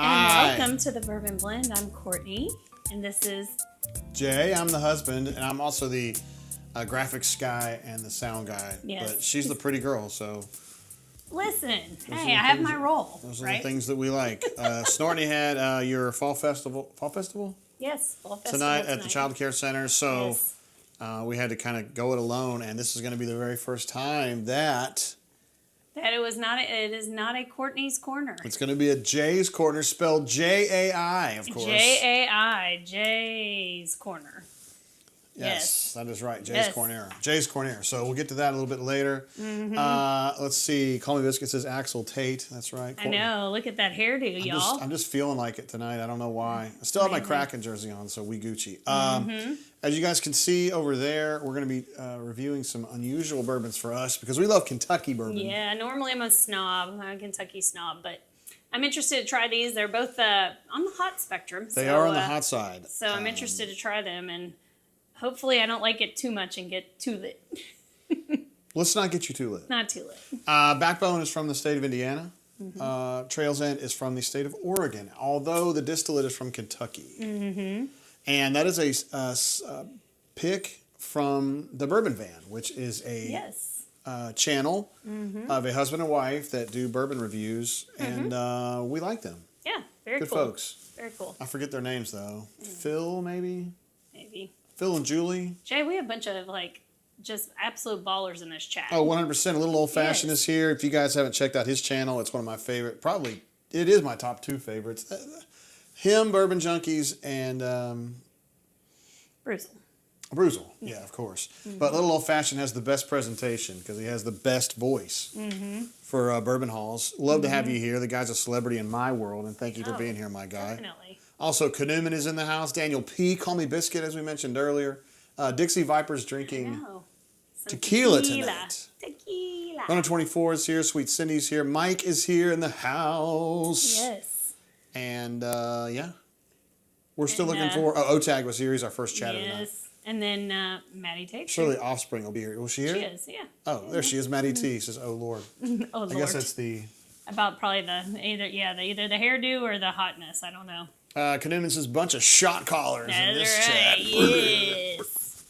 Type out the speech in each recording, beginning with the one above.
Hi. And welcome to the Bourbon Blend. I'm Courtney, and this is Jay. I'm the husband, and I'm also the graphics guy and the sound guy. Yes. But she's the pretty girl, so. Hey, I have my role. Those are right? the things that we like. Snortney had your fall festival. Fall festival? Yes, fall festival Tonight at the Child Care Center. So Yes. we had to kind of go it alone, and this is going to be the very first time that. It is not a Courtney's Corner. It's going to be a Jay's Corner, spelled J-A-I, of course. J-A-I, Jay's Corner. Yes, that is right. Jay's Yes. Cornir. Jay's Cornir. So we'll get to that a little bit later. Let's see. Call Me Biscuit says Axel Tate. That's right. I know. Look at that hairdo, y'all. I'm just feeling like it tonight. I don't know why. I still have my Kraken jersey on, so we Gucci. As you guys can see over there, we're going to be reviewing some unusual bourbons for us because we love Kentucky bourbon. Yeah, normally I'm a snob. I'm a Kentucky snob, but I'm interested to try these. They're both on the hot spectrum. They are on the hot side. So I'm interested to try them, and hopefully I don't like it too much and get too lit. Let's not get you too lit. Not too lit. Backbone is from the state of Indiana. Trail's End is from the state of Oregon, although the distillate is from Kentucky. And that is a pick from the Bourbon Van, which is a channel of a husband and wife that do bourbon reviews, and we like them. Yeah, very Good cool. folks. Very cool. I forget their names, though. Phil, maybe? Maybe. Phil and Julie. Jay, we have a bunch of, just absolute ballers in this chat. Oh, 100%. A Little Old Fashioned is here. If you guys haven't checked out his channel, it's one of my favorite. Probably, it is my top 2 favorites. Him, Bourbon Junkies, and Bruzel. Yeah, of course. But Little Old Fashioned has the best presentation because he has the best voice for bourbon halls. Love to have you here. The guy's a celebrity in my world, and thank you for being here, my guy. Definitely. Also, Newman is in the house. Daniel P. Call Me Biscuit, as we mentioned earlier. Dixie Viper's drinking tequila tonight. Tequila. 124 is here. Sweet Cindy's here. Mike is here in the house. Yes. And, yeah. We're still looking for... OTAG was here. He's our first chatter tonight. Yes. And then Maddie Tate. Surely Offspring will be here. Was she here? She is, yeah. Oh, there she is. Maddie T says, oh, Lord. Oh, Lord. I guess that's the... About probably either the hairdo or the hotness. I don't know. Newman says, bunch of shot callers in this chat. Yes.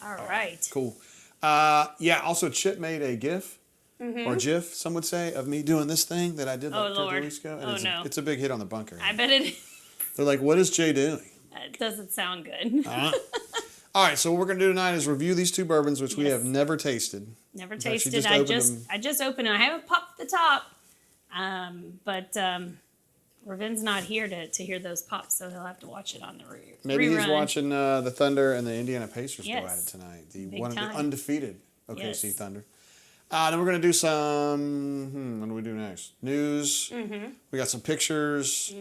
All right. Cool. Yeah, also Chip made a GIF, or GIF, some would say, of me doing this thing that I did like 2 weeks ago. And it's a big hit on the bunker. I bet it is. They're like, what is Jay doing? It doesn't sound good. All right, so what we're going to do tonight is review these 2 bourbons, which we have never tasted. Never tasted. I just opened them. I haven't popped the top, but Ravin's not here to hear those pops, so he'll have to watch it on the rerun. Maybe he's watching the Thunder and the Indiana Pacers go at it tonight. The time. Undefeated OKC Thunder. Then we're going to do some, what do we do next? News. We got some pictures.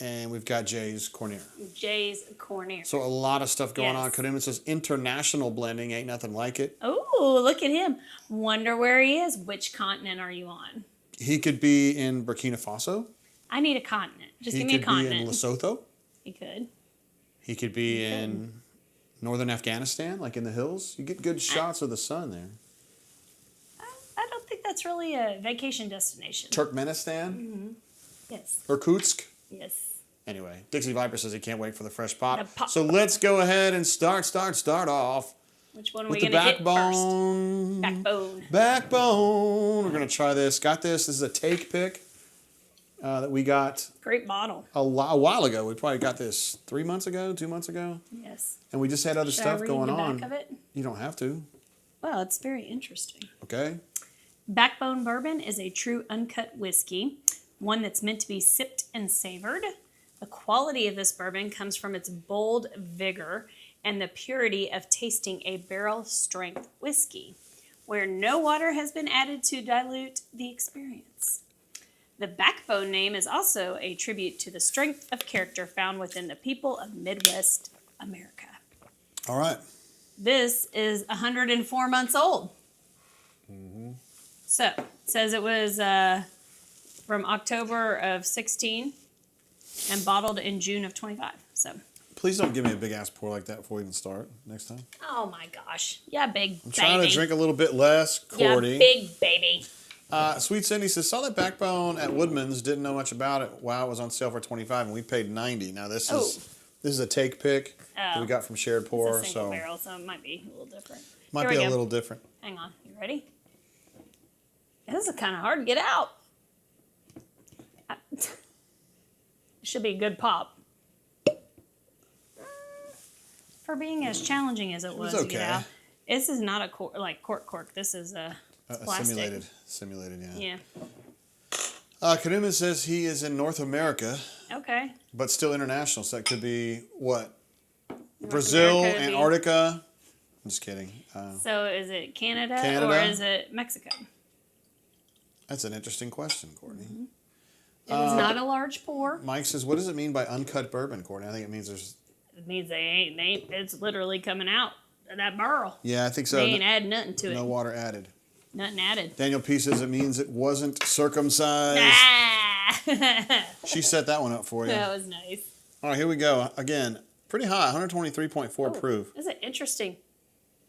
And we've got Jay's Cornir. Jay's Cornir. So a lot of stuff going on. Kadim says international blending, ain't nothing like it. Oh, look at him. Wonder where he is. Which continent are you on? He could be in Burkina Faso. I need a continent. Just give me a continent. He could be in Lesotho. He could. He could be in northern Afghanistan, like in the hills. You get good shots of the sun there. I don't think that's really a vacation destination. Turkmenistan? Yes. Irkutsk? Yes. Anyway, Dixie Viper says he can't wait for the fresh pop. So let's go ahead and start off. Which one are we going to hit first? Backbone. We're going to try this. Got this. This is a take pick that we got. Great bottle. A while ago. We probably got this 3 months ago, 2 months ago. Yes. And we just had other stuff going on. Back of it? You don't have to. Well, it's very interesting. Okay. Backbone Bourbon is a true uncut whiskey, one that's meant to be sipped and savored. The quality of this bourbon comes from its bold vigor and the purity of tasting a barrel-strength whiskey, where no water has been added to dilute the experience. The Backbone name is also a tribute to the strength of character found within the people of Midwest America. All right. This is 104 months old. So, it says it was from October of 16 and bottled in June of 25. So, please don't give me a big ass pour like that before we even start next time. oh my gosh. Yeah, big baby. I'm trying to drink a little bit less, Cordy. Yeah, big baby. Sweet Cindy says, saw that Backbone at Woodman's, didn't know much about it. Wow, it was on sale for $25 and we paid $90. Now this is a take pick that we got from Shared Pour. It's a single barrel, so it might be a little different. Might be a little different. Hang on, you ready? This is kind of hard to get out. It should be a good pop. For being as challenging as it was to get out. This is not a cork. This is a plastic. Simulated, yeah. Yeah. Kanuman says he is in North America. Okay. But still international, so that could be what? Brazil, Antarctica. I'm just kidding. So is it Canada or is it Mexico? That's an interesting question, Courtney. Mm-hmm. It is not a large pour. Mike says, what does it mean by uncut bourbon, Courtney? I think it means It means they ain't. It's literally coming out of that barrel. Yeah, I think so. They ain't adding nothing to it. No water added. Nothing added. Daniel P says it means it wasn't circumcised. Ah! She set that one up for you. That was nice. All right, here we go. Again, pretty high, 123.4 proof. That's an interesting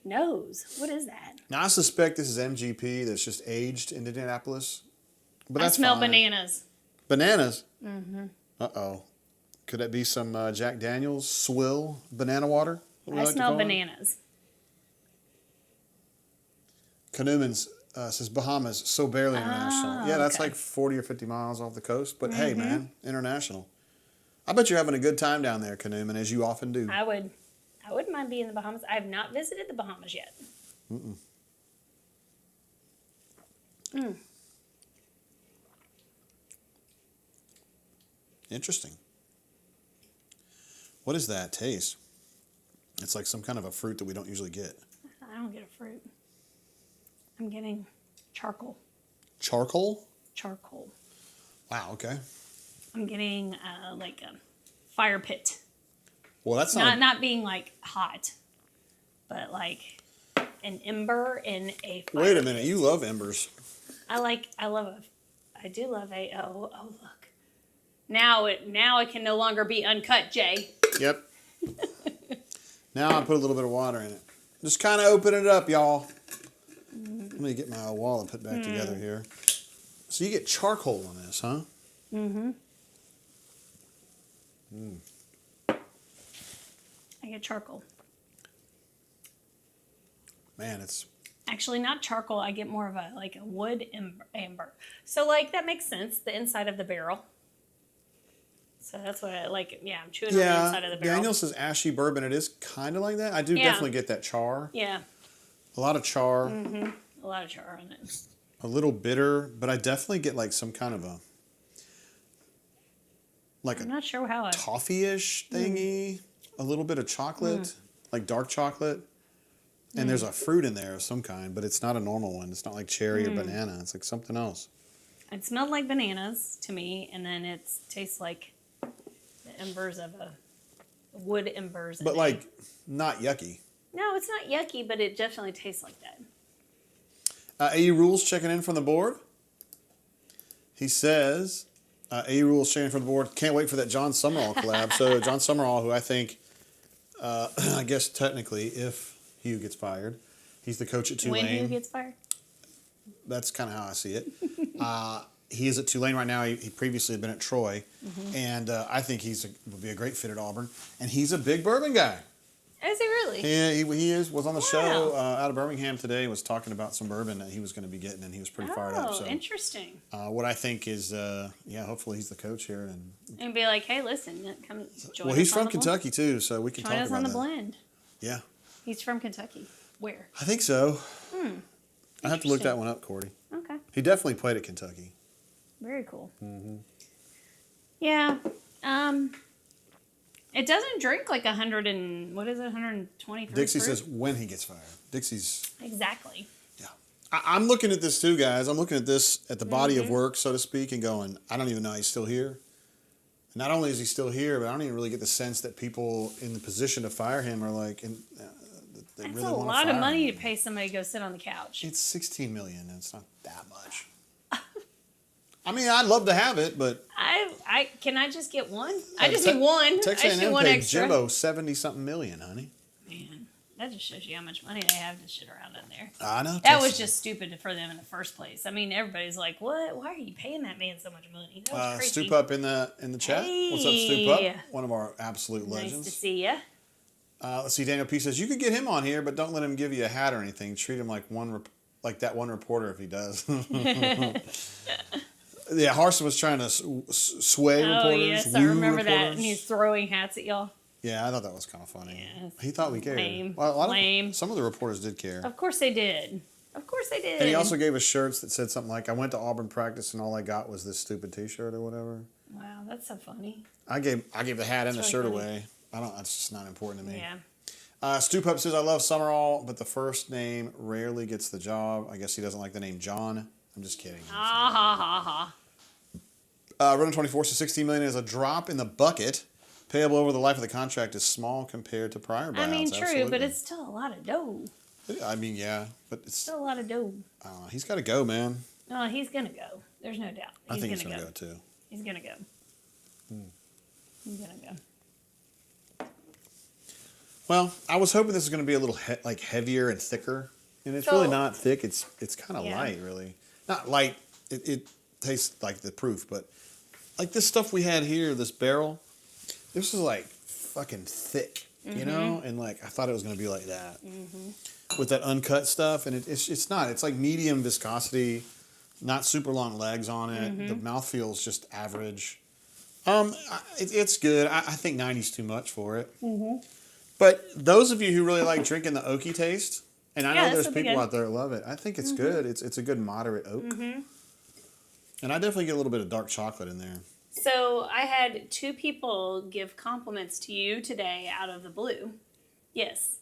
nose. What is that? Now, I suspect this is MGP that's just aged in Indianapolis. But I that's smell fine. bananas. Bananas? Mm-hmm. Uh-oh. Could that be some Jack Daniel's swill banana water? I smell bananas. Kanuman says Bahamas, so barely international. Yeah, that's like 40 or 50 miles off the coast. But hey, man, international. I bet you're having a good time down there, Kanuman, as you often do. I wouldn't mind being in the Bahamas. I have not visited the Bahamas yet. Interesting. What is that taste? It's like some kind of a fruit that we don't usually get. I don't get a fruit. I'm getting charcoal. Charcoal? Charcoal. Wow, okay. I'm getting like a fire pit. Well, that's not being like hot, but like an ember in a fire Wait a minute, you love embers. I do love oh look. Now it can no longer be uncut, Jay. Yep. Now I put a little bit of water in it. Just kind of open it up, y'all. Let me get my wallet put back together here. So you get charcoal on this, huh? Mm-hmm. I get charcoal. Man, it's... Actually, not charcoal. I get more of a wood amber. So like that makes sense. The inside of the barrel. So that's what I like. Yeah, I'm chewing on the inside of the barrel. Daniel says ashy bourbon. It is kind of like that. I do definitely get that char. Yeah. A lot of char. Mm-hmm. A lot of char on it. A little bitter, but I definitely get like some kind of I'm not sure how toffee-ish thingy. A little bit of chocolate, like dark chocolate. And there's a fruit in there of some kind, but it's not a normal one. It's not like cherry or banana. It's like something else. It smelled like bananas to me, and then it tastes like the embers of wood embers. But like not yucky. No, it's not yucky, but it definitely tastes like that. AE Rules checking in from the board. He says, AE Rules checking in from the board. Can't wait for that John Summerall collab. So John Summerall, who I think, I guess technically, if Hugh gets fired, he's the coach at Tulane. When Hugh gets fired? That's kind of how I see it. He is at Tulane right now. He previously had been at Troy. And I think would be a great fit at Auburn. And he's a big bourbon guy. Is he really? Yeah, he was on the show out of Birmingham today. Was talking about some bourbon that he was going to be getting, and he was pretty fired up. So interesting. What I think is, hopefully he's the coach here, and be like, hey, listen, come join. Well, he's from Kentucky too, so we can talk about that. Join us on the blend. Yeah. He's from Kentucky. Where? I think so. I have to look that one up, Cordy. Okay. He definitely played at Kentucky. Very cool. Yeah. It doesn't drink like 120 Dixie says when he gets fired. Dixie's... Exactly. Yeah. I'm looking at this too, guys. I'm looking at this at the body of work, so to speak, and going, I don't even know he's still here. And not only is he still here, but I don't even really get the sense that people in the position to fire him are like... they That's really a want lot to of money him. to pay somebody to go sit on the couch. It's $16 million, and it's not that much. I mean, I'd love to have it, but... Can I just get one? I just need one. Texas I just need A&M one paid extra. Jimbo $70-something million, honey. Man. That just shows you how much money they have to shit around in there. I know. That was just stupid for them in the first place. I mean, everybody's like, "What? Why are you paying that man so much money?" That was crazy. Stoop Up in the chat. Hey. What's up, Stoop Up? One of our absolute legends. Nice to see ya. Let's see. Daniel P says you could get him on here, but don't let him give you a hat or anything. Treat him like that one reporter if he does. Yeah, Harson was trying to sway reporters. Oh yes, I remember reporters. that. And he's throwing hats at y'all. Yeah, I thought that was kind of funny. Yeah, he thought we cared. lame. Well, Lame. Some of the reporters did care. Of course they did. Of course they did. And he also gave us shirts that said something like, "I went to Auburn practice and all I got was this stupid T-shirt" or whatever. Wow, that's so funny. I gave the hat and the really shirt funny. away. That's just not important to me. Yeah. Stoop Up says, "I love Summerall, but the first name rarely gets the job. I guess he doesn't like the name John." I'm just kidding. Ah ha ha ha. Running 24 says $16 million is a drop in the bucket. Payable over the life of the contract is small compared to prior buyouts. I mean, true, Absolutely. but it's still a lot of dough. I mean, yeah, but it's Still a lot of dough. he's got to go, man. No, he's gonna go. There's no doubt. I think he's gonna go too. He's gonna go. He's gonna go. Well, I was hoping this was going to be a little heavier and thicker, and it's really not thick. It's kind of light, really. Not light. It tastes like the proof, but like this stuff we had here, this barrel, this was like fucking thick, you know, and like I thought it was going to be like that with that uncut stuff, and it's not. It's like medium viscosity, not super long legs on it. The mouth feels just average. It's good. I think 90's too much for it. But those of you who really like drinking the oaky taste, and I know there's people out there that love it, I think it's good. It's a good moderate oak. And I definitely get a little bit of dark chocolate in there. So I had 2 people give compliments to you today out of the blue. Yes.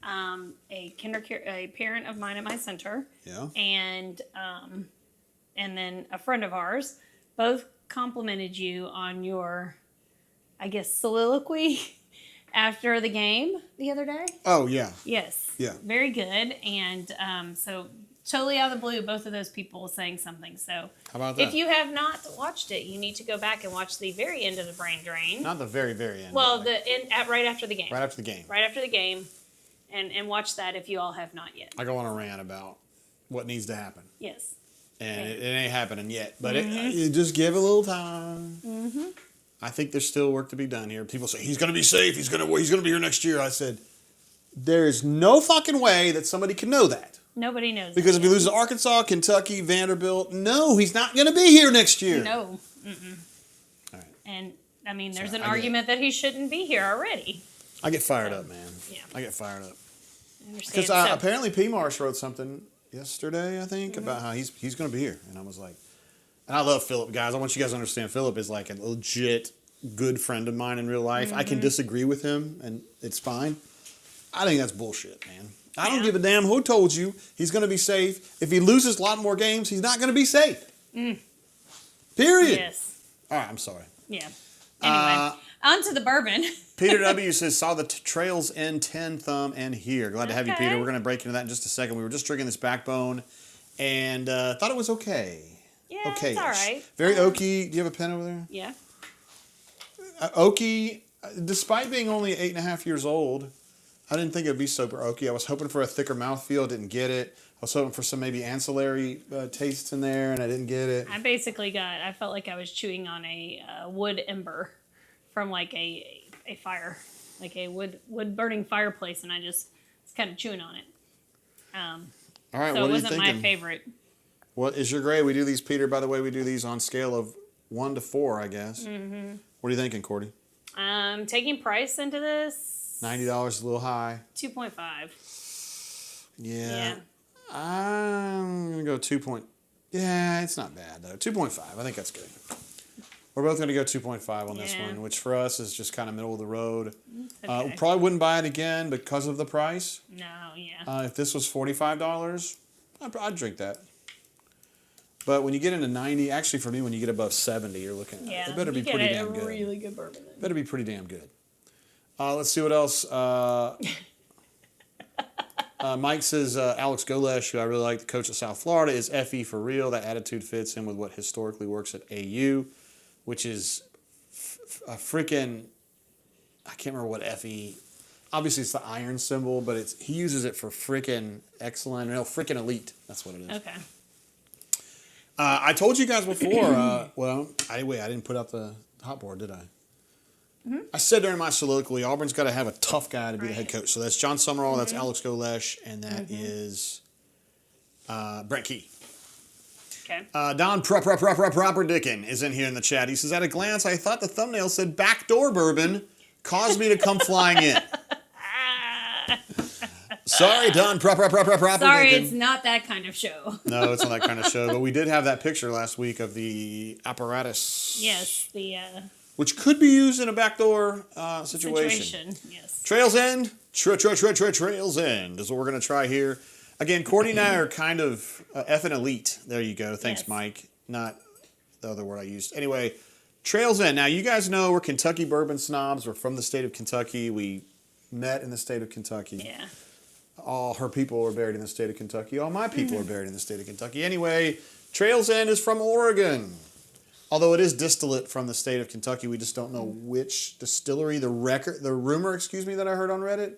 A parent of mine at my center. Yeah. And then a friend of ours both complimented you on your, I guess, soliloquy after the game the other day. Oh, yeah. Yes. Yeah. Very good. And so totally out of the blue, both of those people saying something. So How about that? if you have not watched it, you need to go back and watch the very end of the brain drain. Not the very, very end. Well, right after the game. Right after the game. Right after the game. And watch that if you all have not yet. I go on a rant about what needs to happen. Yes. And it ain't happening yet. But it just give it a little time. I think there's still work to be done here. People say, he's going to be safe. He's going to be here next year. I said, there's no fucking way that somebody can know that. Nobody knows. Because if he loses to Arkansas, Kentucky, Vanderbilt, no, he's not going to be here next year. No. All right. And, I mean, there's an argument that he shouldn't be here already. I get fired up, man. Yeah. I get fired up. I understand. Because apparently P. Marsh wrote something yesterday, I think, about how he's going to be here. And I was like, and I love Philip, guys. I want you guys to understand Philip is like a legit good friend of mine in real life. I can disagree with him, and it's fine. I think that's bullshit, man. I don't give a damn who told you he's going to be safe. If he loses a lot more games, he's not going to be safe. Period. Yes. All right, I'm sorry. Yeah. Anyway, on to the bourbon. Peter W. says, saw the Trails End 10 thumb and here. Glad to have you, Okay. Peter. We're going to break into that in just a second. We were just drinking this Backbone and thought it was okay. Yeah, Okay. it's all right. Very oaky. Do you have a pen over there? Yeah. Oaky, despite being only 8.5 years old, I didn't think it would be super oaky. I was hoping for a thicker mouthfeel. Didn't get it. I was hoping for some maybe ancillary tastes in there, and I didn't get it. I felt like I was chewing on a wood ember from like a fire, like a wood burning fireplace, and I was kind of chewing on it. All right, So what it are you wasn't thinking? my favorite. What is your grade? We do these, Peter, by the way, we do these on scale of 1 to 4, I guess. What are you thinking, Courtney? Taking price into this, $90 is a little high. 2.5. Yeah. I'm going to go 2 point. Yeah, it's not bad, though. 2.5. I think that's good. We're both going to go 2.5 on this one, which for us is just kind of middle of the road. Okay. Probably wouldn't buy it again because of the price. No, yeah. If this was $45, I'd drink that. But when you get into 90, actually for me, when you get above 70, you're looking at it. It better be pretty damn good. Really good bourbon. Then. Better be pretty damn good. Let's see what else. Mike says Alex Golesh, who I really like, the coach at South Florida, is FE for real. That attitude fits in with what historically works at AU, which is a freaking, I can't remember what FE. obviously it's the iron symbol, but he uses it for frickin' excellent. No, frickin' elite. That's what it is. Okay. I told you guys before. I didn't put out the hot board, did I? Mm-hmm. I said during my soliloquy, Auburn's got to have a tough guy to be the head coach. So that's John Summerall, that's Alex Golesh, and that is Brent Key. Okay. Don Proper Dickin is in here in the chat. He says, at a glance, I thought the thumbnail said backdoor bourbon caused me to come flying in. Sorry, Don Proper Sorry, Dickin. it's not that kind of show. No, it's not that kind of show. But we did have that picture last week of the apparatus. Yes, the which could be used in a backdoor situation. Yes. Trails End. Trails End is what we're going to try here. Again, Courtney and I are kind of effing elite. There you go. Thanks, Yes. Mike. Not the other word I used. Anyway, Trails End. Now, you guys know we're Kentucky bourbon snobs. We're from the state of Kentucky. We met in the state of Kentucky. Yeah. All her people are buried in the state of Kentucky. All my people are buried in the state of Kentucky. Anyway, Trails End is from Oregon. Although it is distillate from the state of Kentucky, we just don't know which distillery. The rumor, that I heard on Reddit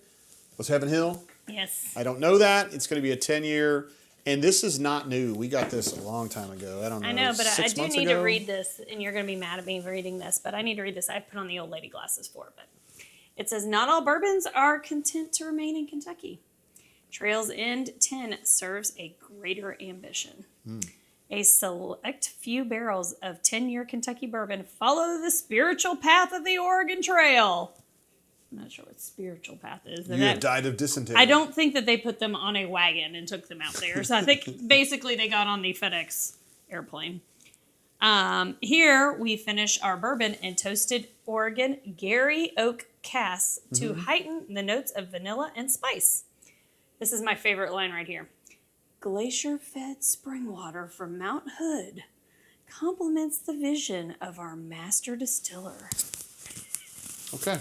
was Heaven Hill. Yes. I don't know that. It's going to be a 10-year, and this is not new. We got this a long time ago. I don't know. I know, but I 6 do months need ago? to read this, and you're going to be mad at me reading this, but I need to read this. I put on the old lady glasses for it, but it says, not all bourbons are content to remain in Kentucky. Trails End 10 serves a greater ambition. A select few barrels of 10-year Kentucky bourbon follow the spiritual path of the Oregon Trail. I'm not sure what spiritual path is. You have died of dysentery. I don't think that they put them on a wagon and took them out there. So I think basically they got on the FedEx airplane. Here we finish our bourbon in toasted Oregon Gary Oak casks to heighten the notes of vanilla and spice. This is my favorite line right here. Glacier-fed spring water from Mount Hood complements the vision of our master distiller. Okay.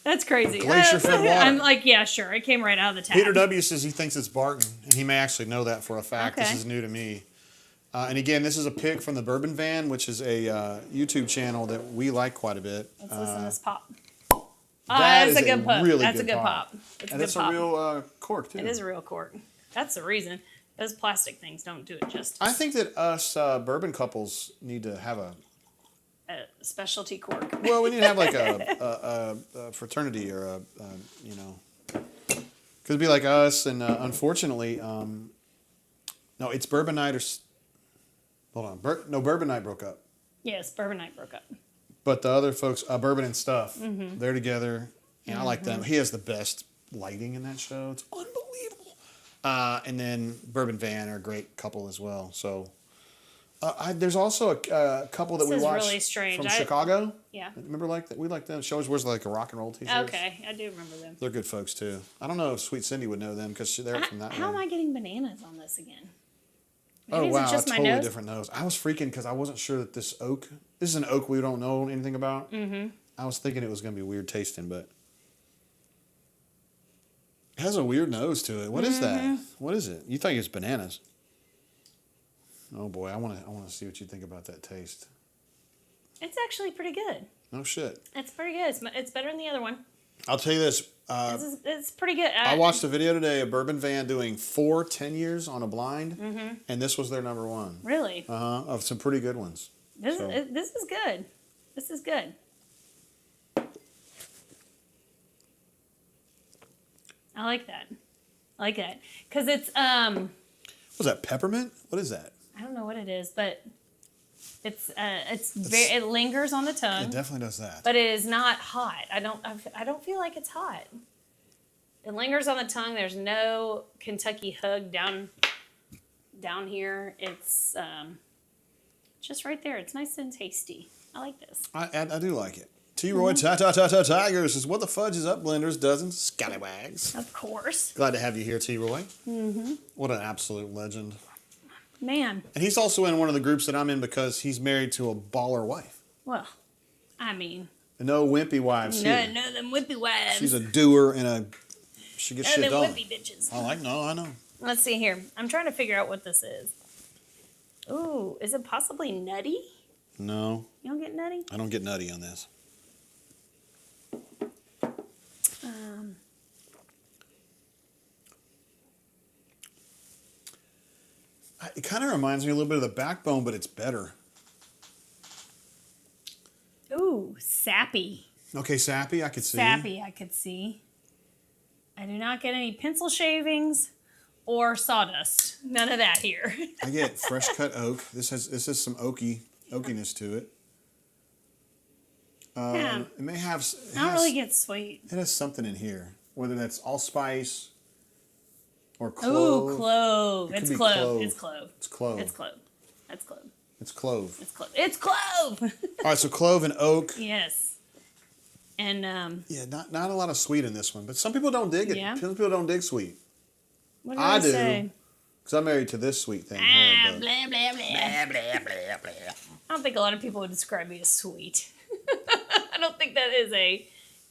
That's crazy. Glacier-fed water. I'm like, yeah, sure. It came right out of the tap. Peter W. says he thinks it's Barton, and he may actually know that for a fact. Okay. This is new to me. And again, this is a pick from the Bourbon Van, which is a YouTube channel that we like quite a bit. Let's listen to this pop. That's a good pop. Really That's good a good pop. pop. It's a And good it's pop. a real cork, too. It is a real cork. That's the reason. Those plastic things don't do it justice. I think that us bourbon couples need to have a Specialty cork. well, we need to have like a fraternity or because it'd be like us, and unfortunately, no, it's Bourbon Night or hold on, Bourbon Night broke up, Yes, Bourbon Night broke up. but the other folks, Bourbon and Stuff, they're together, and I like them. He has the best lighting in that show; it's unbelievable. And then Bourbon Van are a great couple as well. So. There's also a couple that This we is watched really strange. from Chicago. Yeah. Remember, like that? We like them. Shows wears like a rock and roll t-shirts. Okay, I do remember them. They're good folks too. I don't know if Sweet Cindy would know them because they're from that How am way. I getting bananas on this again? Oh Maybe wow, is it just a my totally nose? different nose. I was freaking because I wasn't sure that this oak. This is an oak we don't know anything about. Mm-hmm. I was thinking it was going to be weird tasting, but it has a weird nose to it. What is that? What is it? You think it's bananas? Oh boy, I want to see what you think about that taste. It's actually pretty good. No shit. It's pretty good. It's better than the other one. I'll tell you this. It's pretty good. I watched a video today of Bourbon Van doing 4 10 years on a blind, and this was their number one. Really? Of some pretty good ones. This is good. This is good. I like that. I like that because it's Was that peppermint? What is that? I don't know what it is, but it's very it lingers on the tongue. It definitely does that. But it is not hot. I don't feel like it's hot. It lingers on the tongue. There's no Kentucky hug down here. It's just right there. It's nice and tasty. I like this. I do like it. T-Roy Tiger says, what the fudge is up, blenders, dozens, scallywags. Of course. Glad to have you here, T-Roy. What an absolute legend. Man. And he's also in one of the groups that I'm in because he's married to a baller wife. Well, I mean. No wimpy wives here. No, them whippy wives. She's a doer and she gets shit them done. whippy bitches. I know. Let's see here. I'm trying to figure out what this is. Ooh, is it possibly nutty? No. You don't get nutty? I don't get nutty on this. It kind of reminds me a little bit of the Backbone, but it's better. Ooh, sappy. Okay, sappy, I could see. Sappy, I could see. I do not get any pencil shavings or sawdust. None of that here. I get fresh cut oak. This has some oakiness to it. Yeah. It may have. I don't really get sweet. It has something in here, whether that's allspice or clove. Ooh, clove. It's clove. It's clove. It's clove. It's clove. That's clove. It's clove. It's clove. It's clove. All right, so clove and oak. Yes. And yeah, not a lot of sweet in this one, but some people don't dig it. Yeah. Some people don't dig sweet. what did I do. say? Because I'm married to this sweet thing Ah, here. But blah, blah, blah. Blah, blah, blah, blah. I don't think a lot of people would describe me as sweet. I don't think that is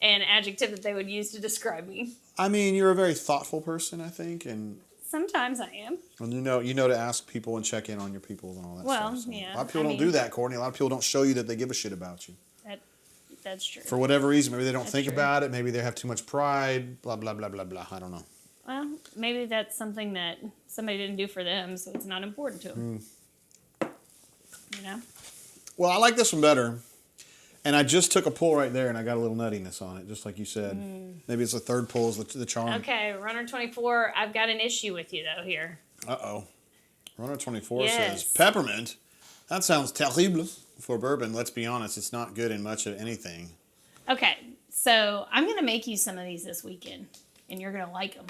an adjective that they would use to describe me. I mean, you're a very thoughtful person, I think, and Sometimes I am. you know to ask people and check in on your people and all that Well, stuff. So yeah, a lot of people I don't mean- do that, Courtney. A lot of people don't show you that they give a shit about you. That's true. For whatever reason, maybe they don't That's think true. about it. Maybe they have too much pride. Blah blah blah blah blah. I don't know. Well, maybe that's something that somebody didn't do for them, so it's not important to them. You know? Well, I like this one better. And I just took a pull right there, and I got a little nuttiness on it, just like you said. Maybe it's the third pull is the charm. Okay, Runner 24, I've got an issue with you, though, here. Uh-oh. Runner 24 Yes. says, peppermint? That sounds terrible for bourbon. Let's be honest, it's not good in much of anything. Okay, so I'm going to make you some of these this weekend, and you're going to like them.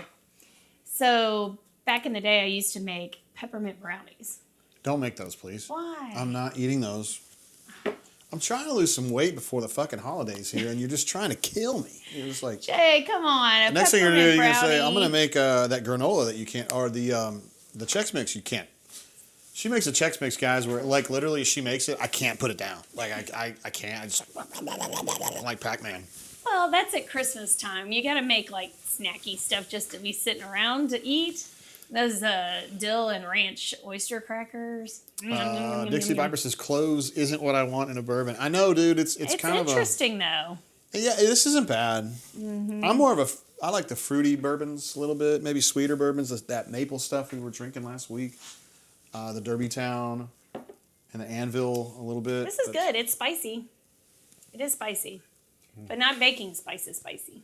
So back in the day, I used to make peppermint brownies. Don't make those, please. Why? I'm not eating those. I'm trying to lose some weight before the fucking holidays here, and you're just trying to kill me. You're just like... Jay, come on. The next thing you're going to do, you're going to say, I'm going to brownie. make that granola that you can't, or the Chex Mix you can't. She makes a Chex Mix, guys, where like literally she makes it, I can't put it down. Like I can't. I just like Pac-Man. Well, that's at Christmas time. You got to make like snacky stuff just to be sitting around to eat. Those dill and ranch oyster crackers. Dixie Viper says cloves isn't what I want in a bourbon. I know, dude. It's kind of interesting though. yeah. This isn't bad. I'm more of I like the fruity bourbons a little bit, maybe sweeter bourbons. That maple stuff we were drinking last week, the Derby Town, and the Anvil a little bit. This is good. It's spicy. It is spicy, but not baking spice is spicy.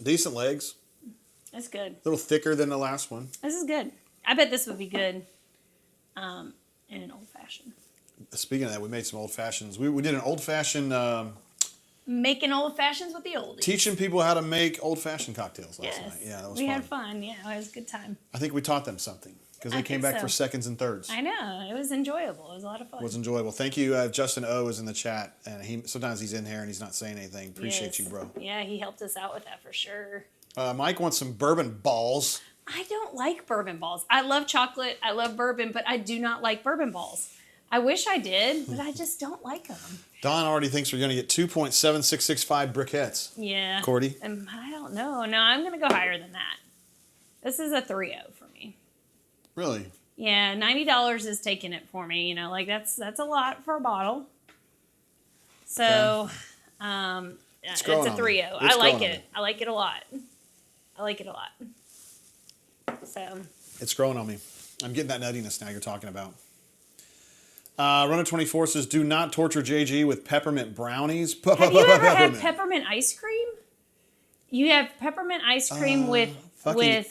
Decent legs. That's good. A little thicker than the last one. This is good. I bet this would be good in an old fashioned. Speaking of that, we made some old fashions. We did an old fashioned Making old fashions with the oldies. teaching people how to make old fashioned cocktails last Yes. night. Yeah, that was we fun. had fun. Yeah, it was a good time. I think we taught them something because they I came think back so. for seconds and thirds. I know. It was enjoyable. It was a lot of fun. It was enjoyable. Thank you. Justin O is in the chat, and sometimes he's in here and he's not saying anything. Appreciate Yes. you, bro. Yeah, he helped us out with that for sure. Mike wants some bourbon balls. I don't like bourbon balls. I love chocolate. I love bourbon, but I do not like bourbon balls. I wish I did, but I just don't like them. Don already thinks we're going to get 2.7665 briquettes. Yeah. Cordy? I don't know. No, I'm going to go higher than that. This is a 3.0 for me. Really? Yeah, $90 is taking it for me. You know, like that's a lot for a bottle. So, it's a growing on me. 3.0. It's I like growing on it. me. I like it a lot. I like it a lot. So, It's growing on me. I'm getting that nuttiness now you're talking about. Runner 24 says, do not torture JG with peppermint brownies. have you ever had peppermint ice cream? You have peppermint ice cream with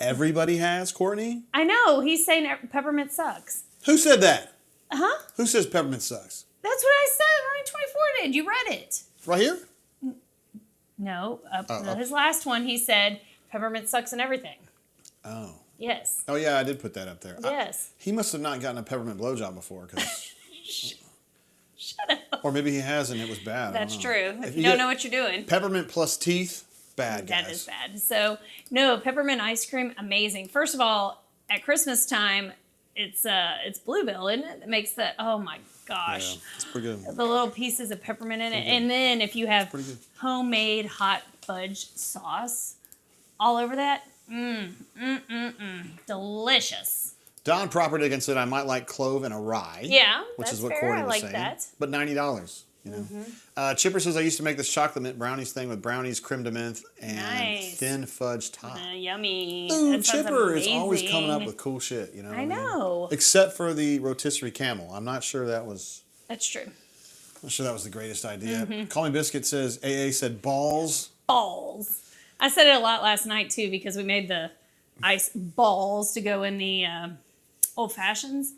Everybody has, Courtney? I know he's saying peppermint sucks. Who said that? Huh? Who says peppermint sucks? That's what I said. Ryan 24 did. You read it. Right here? No, up. his last one he said peppermint sucks and everything. Oh. Yes. Oh, yeah, I did put that up there. Yes. He must have not gotten a peppermint blowjob before. Shut up. Or maybe he has and it was bad. I That's don't know. true. If If you you don't get know what you're doing. Peppermint plus teeth, bad, guys. That is bad. So, no, peppermint ice cream, amazing. First of all, at Christmas time, it's Bluebell, isn't it? That makes the, oh my gosh. Yeah, it's pretty good. The little pieces of peppermint in it. And then if you have pretty good. homemade hot fudge sauce all over that, delicious. Don Properdigan said I might like clove and a rye. Yeah, which that's is what fair. Cordy I was like saying. that. But $90. You know. Chipper says I used to make this chocolate mint brownies thing with brownies, creme de menthe, and Nice. thin fudge top. Yummy. Ooh, That sounds Chipper is always amazing. coming up with cool shit. You know. I know. Except for the rotisserie camel. I'm not sure that was. That's true. I'm sure that was the greatest idea. Call Me Biscuit says AA said balls. Balls. I said it a lot last night too because we made the ice balls to go in the old fashions,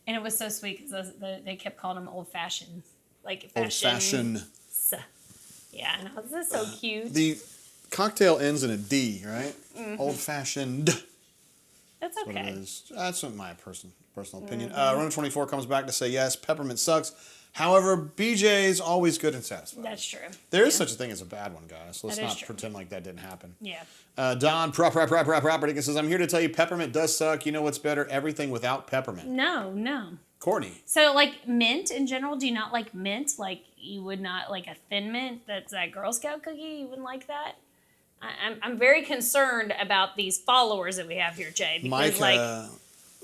and it was so sweet because they kept calling them old fashioned, like Old fashioned. Yeah, and I was this is so cute. The cocktail ends in a D, right? Old fashioned. That's What it okay. is. That's my personal opinion. Runner 24 comes back to say yes, peppermint sucks. However, BJ's always good and satisfying. That's true. There is such a thing as a bad one, guys. Let's That is not true. pretend like that didn't happen. Yeah. Don Property says, I'm here to tell you peppermint does suck. You know what's better? Everything without peppermint. No. Courtney. So, like mint in general, do you not like mint? Like you would not like a thin mint that's that Girl Scout cookie? You wouldn't like that? I'm very concerned about these followers that we have here, Jay, because Mike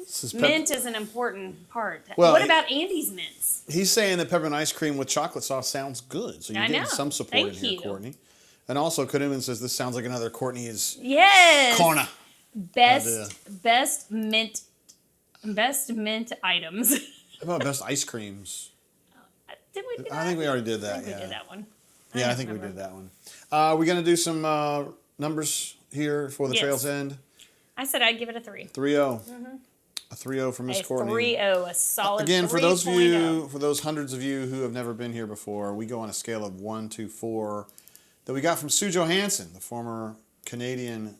says mint is an important part. Well, What about Andy's mints? he's saying that peppermint ice cream with chocolate sauce sounds good. So you're I getting know. some support Thank in here, you. Courtney. And also, Kudiman says this sounds like another Courtney is Yes. corner. Best mint items. How about best ice creams? Did we do that? I think we already did I that. think we did that one. Yeah, I think we did that one. We're going to do some numbers here for the Yes. Trail's End. I said I'd give it a 3. 3-0. A 3-0 for Miss A Courtney. 3-0, a solid Again, for those of 3.0. you, for those hundreds of you who have never been here before, we go on a scale of 1 to 4 that we got from Sue Johansson, the former Canadian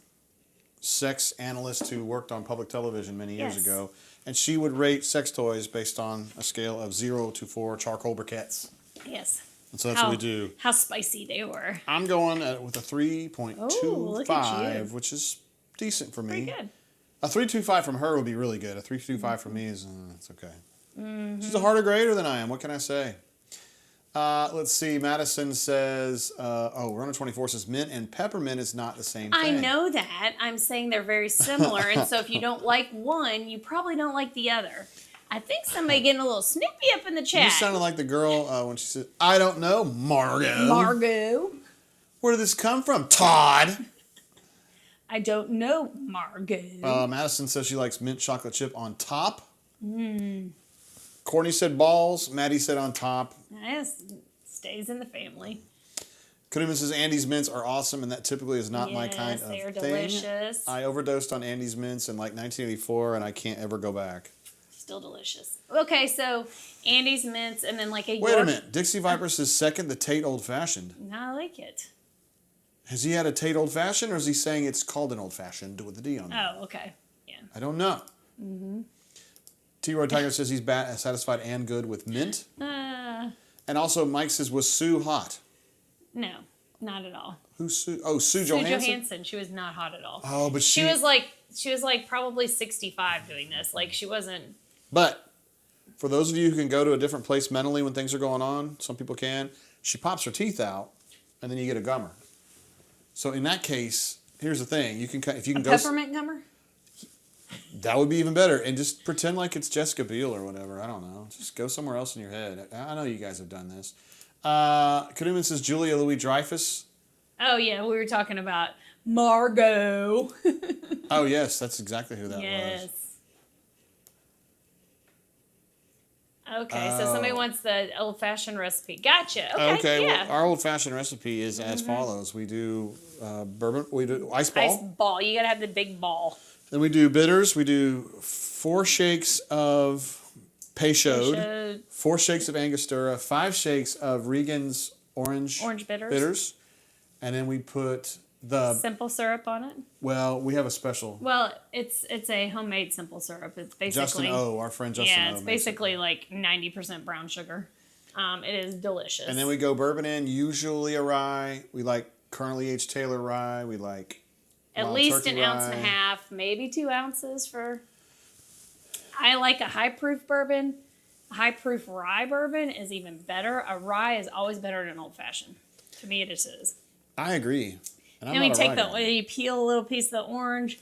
sex analyst who worked on public television many years Yes. ago. And she would rate sex toys based on a scale of 0 to 4 charcoal briquettes. Yes. And so that's what we do. How spicy they were. I'm going with a Ooh, look at 3.25, which is decent for me. Pretty good. A 3.25 from her would be really good. A 3.25 from me is it's okay. She's a harder grader than I am. What can I say? Let's see. Madison says, Runner 24 says mint and peppermint is not the same thing. I know that. I'm saying they're very similar. And so if you don't like one, you probably don't like the other. I think somebody getting a little snippy up in the chat. You sounded like the girl when she said, I don't know, Margot. Margot. Where did this come from? Todd. I don't know, Margot. Madison says she likes mint chocolate chip on top. Courtney said balls. Maddie said on top. Yes, stays in the family. Kudiman says Andy's mints are awesome, and that typically is not my kind of they are thing. delicious. I overdosed on Andy's mints in like 1984, and I can't ever go back. Still delicious. Okay, so Andy's mints and then like a Wait a minute. Dixie Viper says second, the Tate Old Fashioned. No, I like it. Has he had a Tate Old Fashioned, or is he saying it's called an Old Fashioned with a D on it? Oh, okay. Yeah. I don't know. T-Roy Tiger says he's satisfied and good with mint. And also, Mike says, was Sue hot? No, not at all. Who's Sue? Oh, Sue Sue Johansson? Johansson, she was not hot at all. Oh, but She was like probably 65 doing this. Like she wasn't. But for those of you who can go to a different place mentally when things are going on, some people can, she pops her teeth out, and then you get a gummer. So in that case, here's the thing: you can if you can go. Peppermint gummer? That would be even better, and just pretend like it's Jessica Biel or whatever. I don't know. Just go somewhere else in your head. I know you guys have done this. Kudiman says Julia Louis-Dreyfus. Oh yeah, we were talking about Margot. Oh yes, that's exactly who that Yes. was. Okay, so somebody wants the old-fashioned recipe. Gotcha. Okay, yeah. Well, our old-fashioned recipe is as follows. We do bourbon. We do ice ball. Ice ball. You gotta have the big ball. Then we do bitters. We do 4 shakes of Peychaud, Peychaud. 4 shakes of Angostura, 5 shakes of Regan's orange bitters. And then we put the Simple syrup on it. we have a special. Well, it's a homemade simple syrup. It's basically Justin O, our friend Justin O. yeah, it's makes it. basically like 90% brown sugar. It is delicious. And then we go bourbon in, usually a rye. We like Colonel H. Taylor rye. We like at Wild least Turkey an ounce and a rye. half, maybe 2 ounces for. I like a high proof bourbon. A high proof rye bourbon is even better. A rye is always better than an old fashioned. To me, it just is. I agree. And I'm Then we not a take rye guy. you peel a little piece of the orange,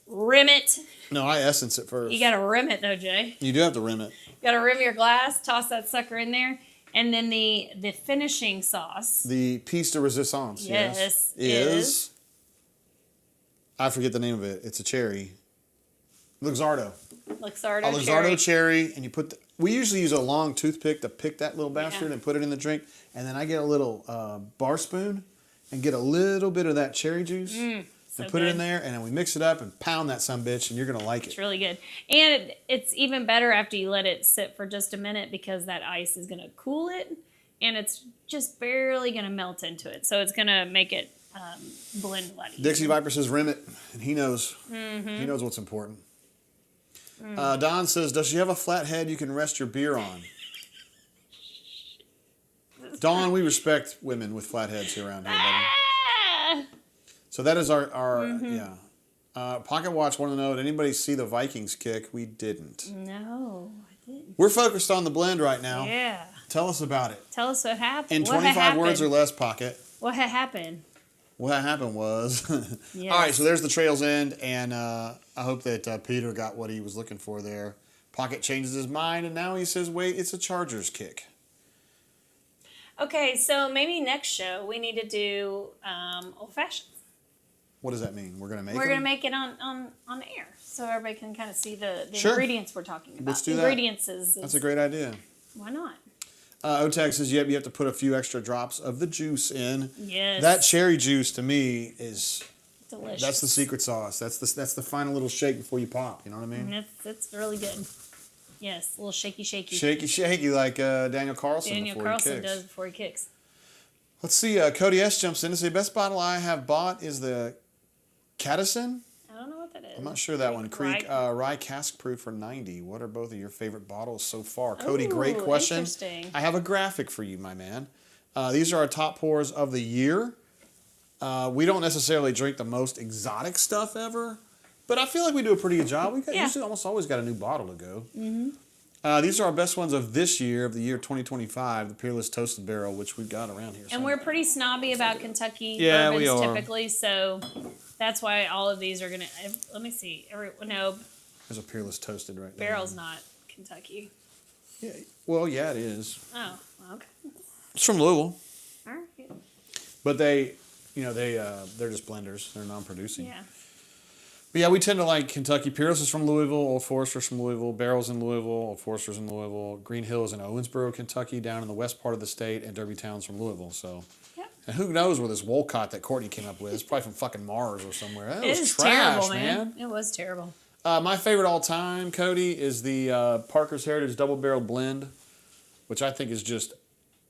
rim it. No, I essence it first. You gotta rim it though, Jay. You do have to rim it. You gotta rim your glass, toss that sucker in there, And then the finishing sauce. The piece de resistance, Yes, is I forget the name of it. It's a cherry. Luxardo. Luxardo A Luxardo cherry, and you put. We usually use a long toothpick to pick that little bastard and put it in the drink, and then I get a little bar spoon and get a little bit of that cherry juice and put it in there, and then we mix it up and pound that sumbitch, and you're gonna like it. It's really good, and it's even better after you let it sit for just a minute because that ice is gonna cool it, and it's just barely gonna melt into it, so it's gonna make it blend a lot easier. Dixie Viper says rim it, and he knows. He knows what's important. Don says, does she have a flat head you can rest your beer on? Dawn, we respect women with flat heads here around here, buddy. Ah! So that is our Pocket Watch wanted to know, did anybody see the Vikings kick? We didn't. No, I didn't. We're focused on the blend right now. Yeah. Tell us about it. Tell us what happened. In What had 25 words or happened? less, Pocket. What had happened? What happened was, Yes. all right, so there's the Trail's End, and I hope that Peter got what he was looking for there. Pocket changes his mind, and now he says, wait, it's a Chargers kick. Okay, so maybe next show we need to do old fashions. What does that mean? We're going to make We're them? going to make it on air so everybody can kind of see the Sure. ingredients we're talking about. Let's do that. Ingredients is That's a great idea. why not? Otag says, yep, you have to put a few extra drops of the juice in. Yes. That cherry juice, to me, is... Delicious. That's the secret sauce. That's the final little shake before you pop. You know what I mean? And it's really good. Yes, a little shaky. Shaky, like Daniel Carlson Daniel before Carlson he kicks. does before he kicks. Let's see. Cody S jumps in to say, best bottle I have bought is the Cadison. I don't know what that is. I'm not sure that one. Creek Right. Rye Cask Proof for 90. What are both of your favorite bottles so far? Cody, Ooh, great question. interesting. I have a graphic for you, my man. These are our top pours of the year. We don't necessarily drink the most exotic stuff ever, but I feel like we do a pretty good job. We usually almost always got a new bottle to go. These are our best ones of this year, of the year 2025, the Peerless Toasted Barrel, which we've got around here. And we're pretty snobby about Kentucky Yeah, bourbons we are. typically, so that's why all of these are going to... Let me see. No, There's a Peerless Toasted right there. Barrel's not Kentucky. Yeah, well, yeah, it is. Oh, okay. It's from Louisville, All right. but they're just blenders. They're non-producing. Yeah. But yeah, we tend to like Kentucky. Peerless is from Louisville. Old Forester's from Louisville. Barrel's in Louisville. Old Forester's in Louisville. Green Hill is in Owensboro, Kentucky, down in the west part of the state, and Derbytown's from Louisville. So, Yep. and who knows where this Wolcott that Courtney came up with? It's probably from fucking Mars or somewhere. That It was is trash, terrible, man. It was terrible. My favorite all time, Cody, is the Parker's Heritage Double Barrel Blend, which I think is just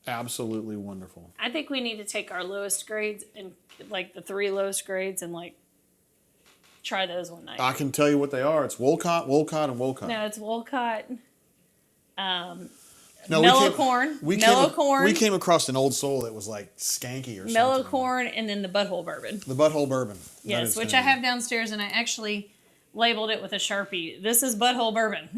absolutely wonderful. I think we need to take our lowest grades and like the 3 lowest grades and like try those one night. I can tell you what they are. It's Wolcott, Wolcott, and Wolcott. No, it's Wolcott. No, Mellow corn. Mellow corn. We came across an old soul that was like skanky or something. Mellow corn and then the Butthole Bourbon. The Butthole Bourbon. That Yes, is which him. I have downstairs and I actually labeled it with a Sharpie. This is Butthole Bourbon.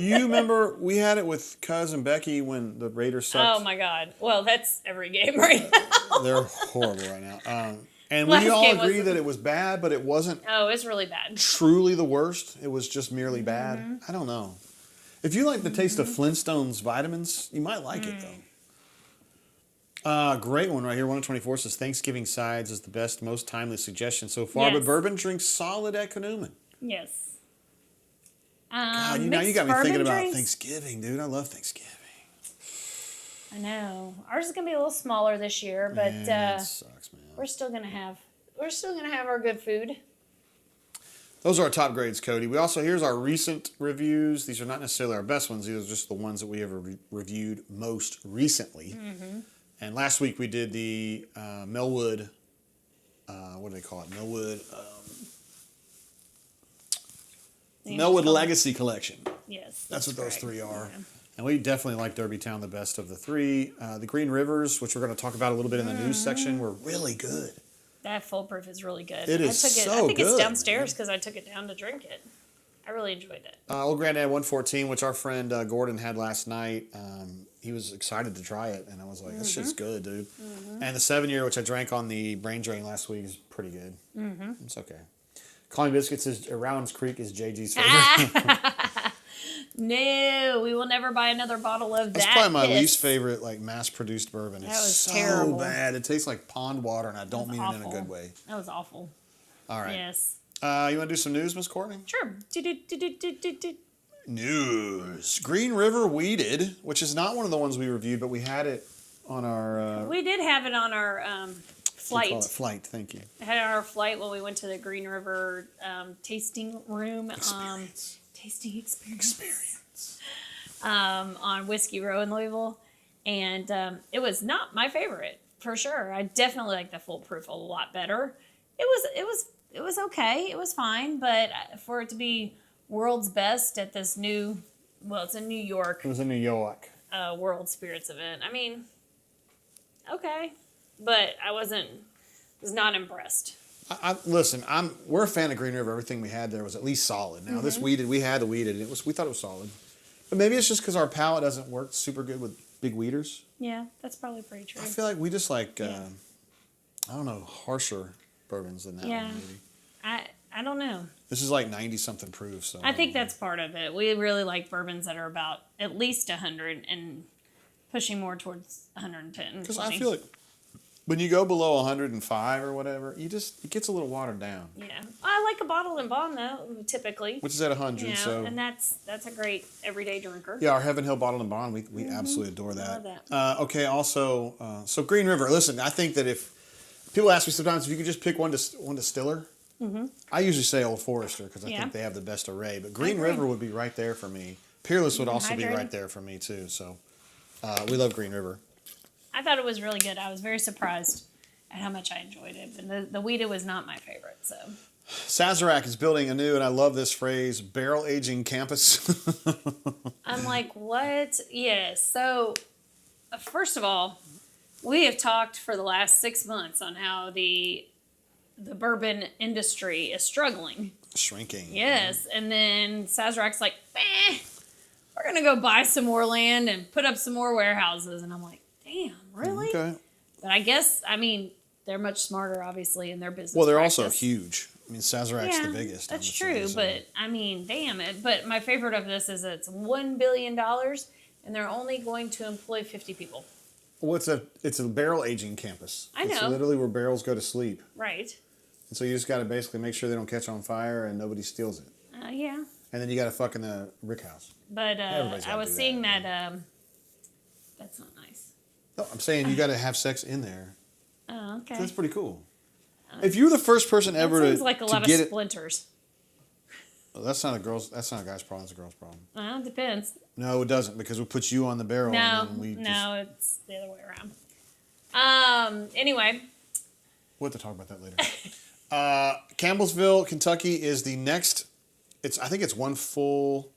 You remember we had it with Cuz and Becky when the Raiders sucked? Oh my God. Well, that's every game right now. They're horrible right now. And Last we all game agree was- that it was bad, but it wasn't Oh, it's really bad. truly the worst. It was just merely Mm-hmm. bad. I don't know. If you like the taste of Flintstones vitamins, you might like it though. Great one right here. 124 says Thanksgiving sides is the best, most timely suggestion so far. Yes. But bourbon drinks solid at Canoeman. Yes. God, now you mixed got me thinking bourbon about drinks? Thanksgiving, dude. I love Thanksgiving. I know. Ours is gonna be a little smaller this year, but Man, it sucks, man. we're still gonna have our good food. Those are our top grades, Cody. We also, here's our recent reviews. These are not necessarily our best ones. These are just the ones that we have reviewed most recently. And last week we did the Melwood, what do they call it? Melwood, Melwood Legacy Collection. Yes. That's what those correct. 3 are. Yeah. And we definitely like Derbytown the best of the 3. The Green Rivers, which we're going to talk about a little bit in the news section, were really good. That foolproof is really good. It is I so think good, it's downstairs because I took it down to drink it. I really enjoyed it. Old Granddad 114, which our friend Gordon had last night. He was excited to try it, and I was like, "This shit's good, dude." And the 7-year, which I drank on the brain drain last week, is pretty good. It's okay. Calling Biscuits says Rounds Creek is JG's favorite. No, we will never buy another bottle of That's that. probably my piss. least favorite, like, mass-produced bourbon. It's was so terrible. bad. It tastes like pond water, and I don't mean it in a Awful. good way. That was awful. All right. Yes. You want to do some news, Miss Courtney? Sure. News. Green River Weeded, which is not one of the ones we reviewed, but we had it on our... We did have it on our flight. Call it flight, thank you. Had it on our flight when we went to the Green River tasting room. Tasting experience. On Whiskey Row in Louisville. And it was not my favorite, for sure. I definitely like the Full Proof a lot better. It was okay. It was fine. But for it to be world's best at this new, well, it's in New York. It was in New York. World Spirits event. I mean, okay. But I was not impressed. Listen, we're a fan of Green River. Everything we had there was at least solid. Now this weeded, we had the weeded, and we thought it was solid. But maybe it's just because our palate doesn't work super good with big weeders. Yeah, that's probably pretty true. I feel like we just like, I don't know, harsher bourbons than that Yeah. one maybe. I don't know. This is like 90-something proof. So I think that's part of it. We really like bourbons that are about at least 100 and pushing more towards 110. Because I feel like when you go below 105 or whatever, it gets a little watered down. Yeah. I like a bottle and bond though, typically. Which is at 100, You know, so... and that's a great everyday drinker. Yeah, our Heaven Hill Bottled and Bond, we absolutely adore that. Love that. Okay, also, so Green River, listen, I think that if people ask me sometimes if you could just pick one distiller, I usually say Old Forester because I think they have the best array, but Green agree. River would be right there for me. Peerless would also be Hydrated. right there for me too, so we love Green River. I thought it was really good. I was very surprised at how much I enjoyed it. But the Weeda was not my favorite, so. Sazerac is building a new, and I love this phrase, barrel aging campus. I'm like, what? Yes. So, first of all, we have talked for the last 6 months on how the bourbon industry is struggling. Shrinking. Yes. And then Sazerac's like, we're going to go buy some more land and put up some more warehouses. And I'm like, damn, really? Okay. But I guess, I mean, they're much smarter, obviously, in their business Well, they're practice. also huge. I mean, Sazerac's the biggest. That's I'm true, assuming, but I mean, damn it. But my favorite of this is it's $1 billion and they're only going to employ 50 people. Well, it's a barrel aging campus. I It's know. literally where barrels go to sleep. Right. And so you just got to basically make sure they don't catch on fire and nobody steals it. Yeah. And then you got to fuck in the rick house. But Everybody's I gotta was do seeing that. that, that's not nice. No, I'm saying you got to have sex in there. Oh, okay. That's pretty cool. If you were the first person That ever seems to, like a to lot of get it, splinters. well, that's not a guy's problem. It's a girl's problem. Well, it depends. No, it doesn't because we put you on the barrel. No, and then we it's the other way around. Anyway, We'll have to talk about that later. Campbellsville, Kentucky is the next. I think it's one full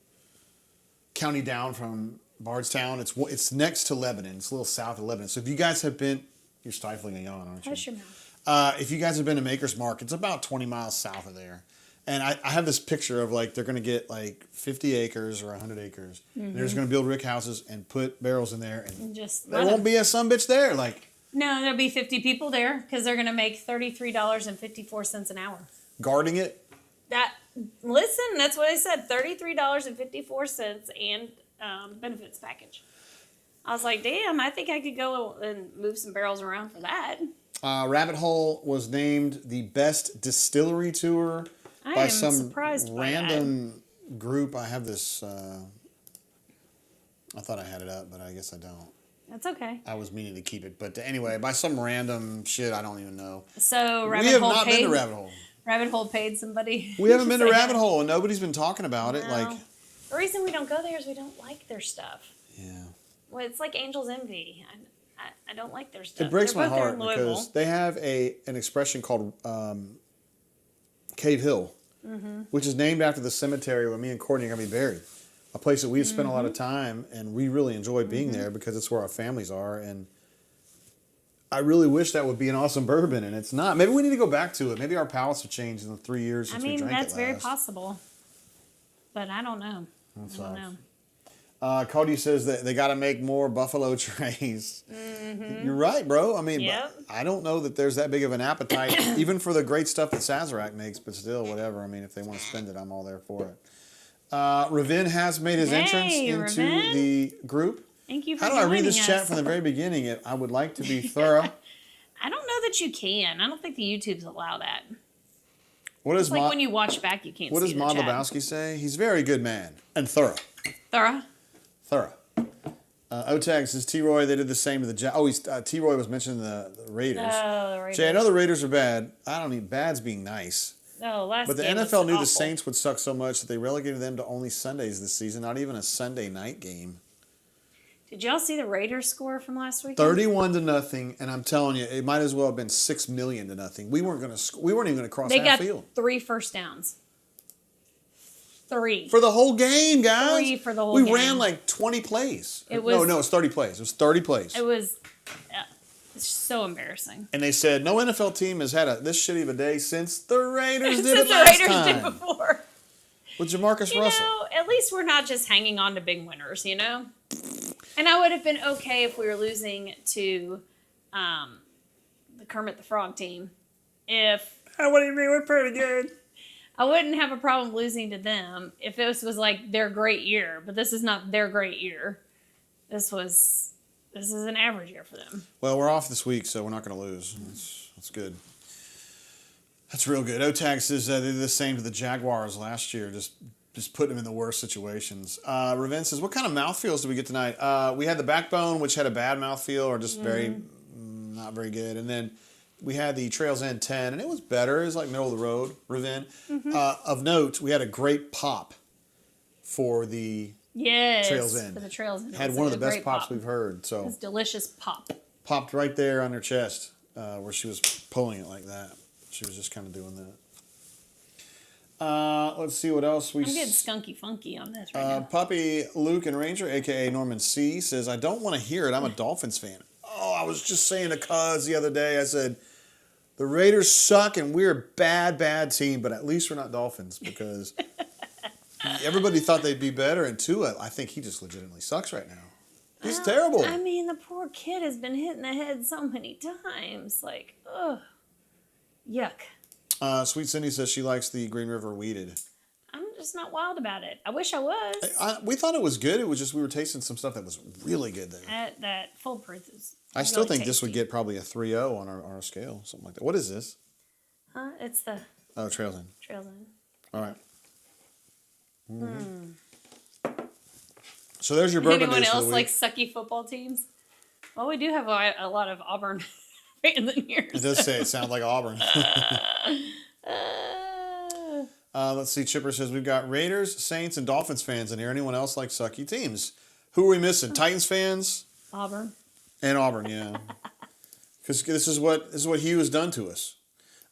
county down from Bardstown. It's next to Lebanon. It's a little south of Lebanon. So if you guys have been, you're stifling a yawn, aren't you? hush your mouth. If you guys have been to Maker's Mark, it's about 20 miles south of there. And I have this picture of like they're going to get like 50 acres or 100 acres. And they're just going to build rick houses and put barrels in there. And Just there won't be a sumbitch there. Like No, there'll be 50 people there because they're going to make $33.54 an hour. guarding it. Listen, that's what I said, $33.54 and benefits package. I was like, damn, I think I could go and move some barrels around for that. Rabbit Hole was named the best distillery tour I by am some surprised by random group. I have this. I thought I had it up, but I guess I don't. That's okay. I was meaning to keep it, but anyway, by some random shit I don't even know. So We have not been to paid. Rabbit Hole. Rabbit Hole paid somebody. We haven't been to say Rabbit that. Hole, and nobody's been talking about it. No. Like, The reason we don't go there is we don't like their stuff. yeah, Well, it's like Angel's Envy. I don't like their stuff. it breaks They're my both there heart in Louisville. because they have an expression called Cave Hill, which is named after the cemetery where me and Courtney are gonna be buried. A place that we've spent a lot of time, and we really enjoy being there because it's where our families are. And I really wish that would be an awesome bourbon, and it's not. Maybe we need to go back to it. Maybe our palates have changed in the 3 years I since we mean, drank that's it very last. possible. But I don't know. That I don't know. sucks. Cody says that they got to make more buffalo trays. You're right, bro. I mean, Yep. I don't know that there's that big of an appetite, even for the great stuff that Sazerac makes, but still, whatever. I mean, if they want to spend it, I'm all there for it. Ravin has made his entrance Hey, into Ravin. the group. Thank you for How do I read this joining chat us. from the very beginning? I would like to be thorough. I don't know that you can. I don't think the YouTubes allow that. What does It's like when you watch back, you can't What see does the Maud chat. Lebowski say? He's a very good man and thorough. Thorough. Thorough. Otag says T-Roy, they did the same to the T-Roy was mentioning the Raiders. Oh, the Raiders. Jay, I know the Raiders are bad. I don't need bad's being nice. Oh, last But the game NFL was knew awful. the Saints would suck so much that they relegated them to only Sundays this season, not even a Sunday night game. Did y'all see the Raiders score from last week? 31-0, and I'm telling you, it might as well have been 6,000,000-0. We weren't going to. We weren't even going to cross They half got field 3 first downs. 3. for the whole game, guys. 3 for the whole we game. ran like 20 plays. It was- no, it's 30 plays. It was 30 plays. It was it's so embarrassing. And they said no NFL team has had this shitty of a day since the Raiders did Since it the last Raiders time did before. with Jamarcus You Russell. know, at least we're not just hanging on to big winners, you know? And I would have been okay if we were losing to the Kermit the Frog team. What do you mean? We're pretty good. I wouldn't have a problem losing to them if this was like their great year, but this is not their great year. This is an average year for them. Well, we're off this week, so we're not going to lose. That's good. That's real good. Otag says they did the same to the Jaguars last year, just putting them in the worst situations. Raven says, what kind of mouthfeels did we get tonight? We had the backbone, which had a bad mouthfeel or just not very good. And then we had the Trails End 10, and it was better. It was like middle of the road, Raven. Of note, we had a great pop for the Yes. Trails End. For the Trails End. Had It one was of the a best great pops pop. we've heard. So It's delicious pop. popped right there on her chest where she was pulling it like that. She was just kind of doing that. Let's see what else we. I'm getting skunky funky on this right now. Puppy Luke and Ranger, aka Norman C, says, "I don't want to hear it. I'm a Dolphins fan." Oh, I was just saying to Cuz the other day. I said, "The Raiders suck and we're a bad team, but at least we're not Dolphins because everybody thought they'd be better." And Tua, I think he just legitimately sucks right now. He's terrible. I mean, the poor kid has been hit in the head so many times. Like, ugh. Yuck. Sweet Cindy says she likes the Green River weeded. I'm just not wild about it. I wish I was. We thought it was good. It was just we were tasting some stuff that was really good there. That foolproof is. I still really think this would tasty. get probably a 3.0 on our scale, something like that. What is this? It's the Oh, Trails End. Trails End. All right. So there's your bourbon Anyone dish for else the like week. sucky football teams? Well, we do have a lot of Auburn fans in here. It does say it sounds like Auburn. Uh, Let's see. Chipper says we've got Raiders, Saints, and Dolphins fans in here. Anyone else like sucky teams? Who are we missing? Titans fans Auburn. and Auburn. Yeah, because this is what Hugh has done to us.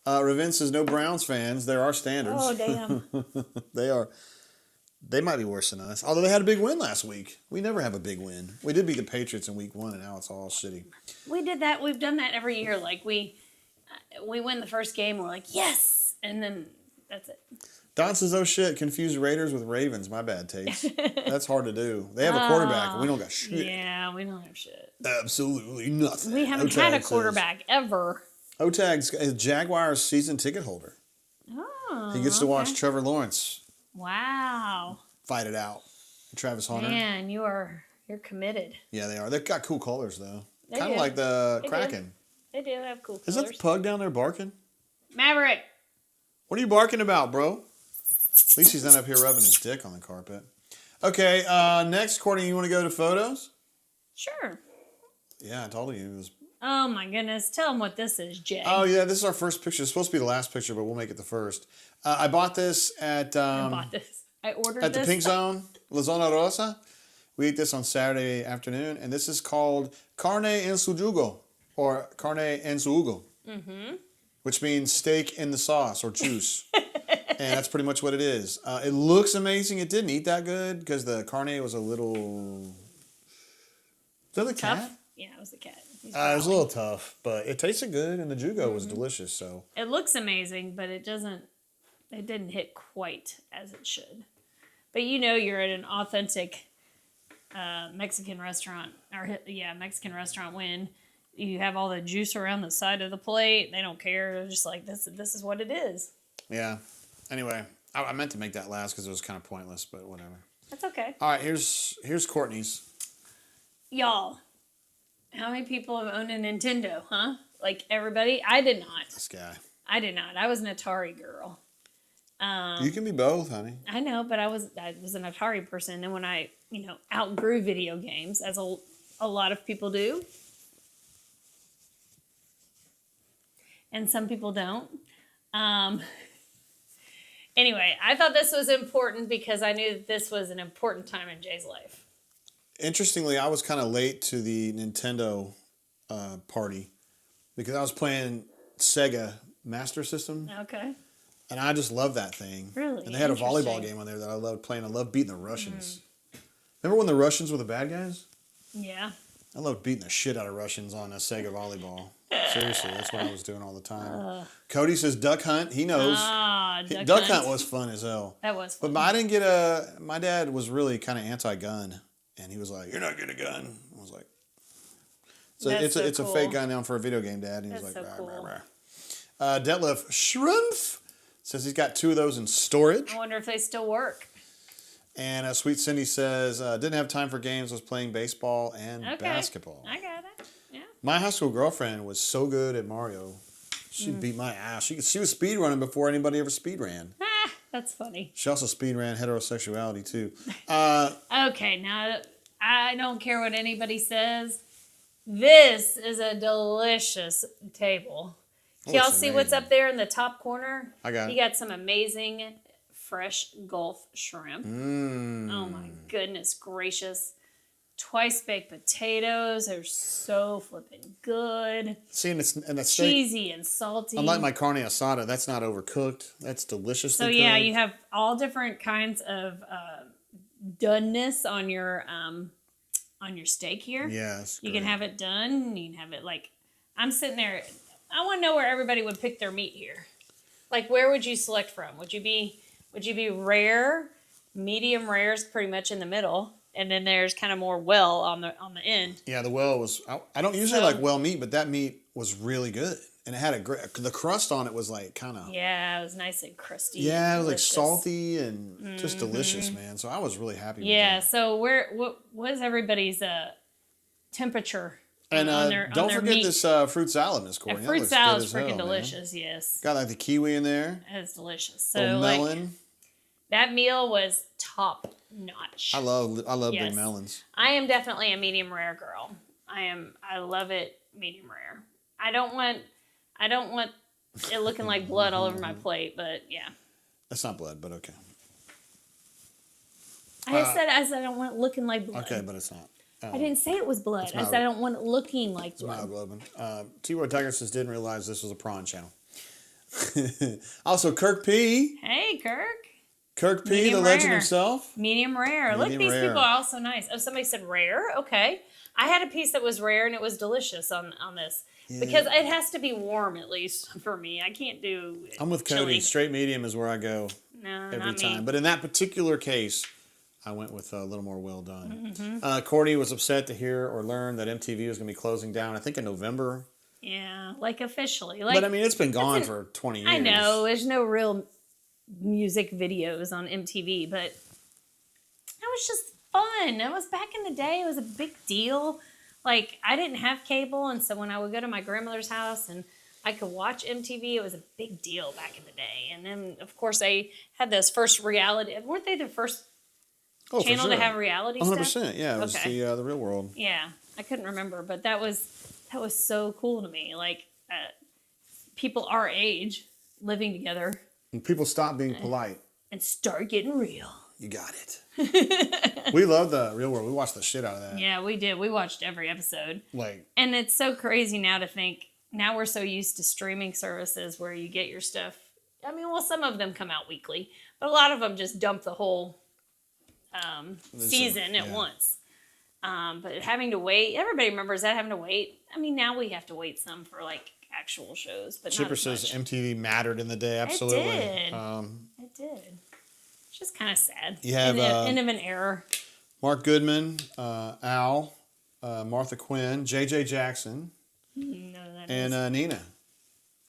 Raven says no Browns fans. They're our standards. Oh, damn. They are. They might be worse than us. Although they had a big win last week. We never have a big win. We did beat the Patriots in week 1, and now it's all shitty. We did that. We've done that every year. Like, we win the first game. We're like, yes. And then that's it. Don says, oh shit, confused Raiders with Ravens. My bad taste. That's hard to do. They have a quarterback, and we don't got shit. Yeah, we don't have shit. Absolutely nothing. We haven't had a quarterback ever. Otag's a Jaguars season ticket holder. Oh. He gets to watch okay. Trevor Lawrence Wow. fight it out. Travis Hunter. Man, you're committed. Yeah, they are. They've got cool colors, though. They Kind of do. like the They do. Kraken. They do have cool Is colors. that the pug down there barking? Maverick. What are you barking about, bro? At least he's not up here rubbing his dick on the carpet. Okay, next, Courtney, you want to go to photos? Sure. Yeah, I told you. It was... Oh my goodness. Tell them what this is, Jay. Oh, yeah, this is our first picture. It's supposed to be the last picture, but we'll make it the first. I bought this at... I bought this. I ordered At this. the Pink Zone, La Zona Rosa. We ate this on Saturday afternoon, and this is called carne en su jugo, or carne en su jugo, which means steak in the sauce or juice. And that's pretty much what it is. It looks amazing. It didn't eat that good because the carne was a little... Is that the Tough? cat? Yeah, it was the cat. He's It was a growling. little tough, but it tasted good, and the jugo was delicious. So It looks amazing, but it didn't hit quite as it should. But you know you're at an authentic Mexican restaurant, Mexican restaurant when you have all the juice around the side of the plate. They don't care. They're just like, this is what it is. yeah. Anyway, I meant to make that last because it was kind of pointless, but whatever. That's okay. All right, here's Courtney's. Y'all, how many people have owned a Nintendo, huh? Like everybody? I did not. This guy. I did not. I was an Atari girl. You can be both, honey. I know, but I was an Atari person, and when I, outgrew video games, as a lot of people do, and some people don't. Anyway, I thought this was important because I knew that this was an important time in Jay's life. Interestingly, I was kind of late to the Nintendo party because I was playing Sega Master System. Okay. And I just love that thing. Really? And they had a volleyball game on there that I loved playing. I loved beating the Russians. Remember when the Russians were the bad guys? Yeah. I loved beating the shit out of Russians on a Sega volleyball. Seriously, that's what I was doing all the time. Cody says Duck Hunt. He knows. Duck Hunt was fun as hell. That was fun. But I didn't get my dad was really kind of anti-gun. And he was like, "You're not getting a gun." I was like, it's a fake gun now for a video game, Dad. And he was like, so cool. Detlef Schrumpf says he's got 2 of those in storage. I wonder if they still work. And Sweet Cindy says, didn't have time for games, was playing baseball and basketball. I got it. Yeah. My high school girlfriend was so good at Mario. She beat my ass. She was speed running before anybody ever speed ran. That's funny. She also speed ran heterosexuality too. Okay, now I don't care what anybody says. This is a delicious table. Can y'all see what's up there in the top corner? I got it. You got some amazing fresh Gulf shrimp. Oh my goodness gracious. Twice baked potatoes. They're so flipping good. See, and that's cheesy and salty. Unlike my carne asada, that's not overcooked. That's deliciously cooked. So yeah, you have all different kinds of doneness on your steak here. Yes. You can have it done. You can have it I'm sitting there. I want to know where everybody would pick their meat here. Like, where would you select from? Would you be rare? Medium rare is pretty much in the middle, and then there's kind of more well on the end. Yeah, the well was. I don't usually like well meat, but that meat was really good, and it had the crust on it was like kind of. Yeah, it was nice and crusty. Yeah, it was like salty and just delicious, man. So I was really happy. With that. So what was everybody's temperature? And don't forget meat. this fruit salad, Miss Courtney. Fruit salad is freaking delicious. Man. Yes, got like the kiwi in there. That is delicious. So melon. That meal was top notch. I love big melons. I am definitely a medium rare girl. I love it medium rare. I don't want it looking like blood all over my plate, but yeah. That's not blood, but okay. I said I don't want it looking like blood. Okay, but it's not. I didn't say it was blood. I said I don't want it looking like blood. Myoglobin. T-Roy Tiger says didn't realize this was a prawn channel. Also, Kirk P. Hey, Kirk. Kirk P, medium the legend himself. Medium rare. Look, these people are also nice. Oh, somebody said rare? Okay. I had a piece that was rare and it was delicious on this. Yeah. Because it has to be warm, at least, for me. I can't do I'm with Cody. Chili. Straight medium is where I go every time. But in that particular case, I went with a little more well done. Courtney was upset to hear or learn that MTV was going to be closing down, I think in November. Yeah, officially. But I mean, it's been gone for 20 years. I know. There's no real music videos on MTV, but it was just fun. It was back in the day. It was a big deal. I didn't have cable, and so when I would go to my grandmother's house and I could watch MTV, it was a big deal back in the day. And then, of course, they had those first reality. Weren't they the first channel to have reality 100%, stuff? yeah. It was the Real World. Yeah. I couldn't remember, but that was so cool to me. People our age living together. And people stop being polite. And start getting real. You got it. We love the Real World. We watched the shit out of that. Yeah, we did. We watched every episode. And it's so crazy now to think, now we're so used to streaming services where you get your stuff. I mean, well, some of them come out weekly, but a lot of them just dump the whole season at once. But having to wait, everybody remembers that, having to wait. I mean, now we have to wait some for actual shows, but Chipper not as much. says MTV mattered in the day. Absolutely. It did. It's just kind of sad. You have end of an era. Mark Goodman, Al, Martha Quinn, JJ Jackson, and Nina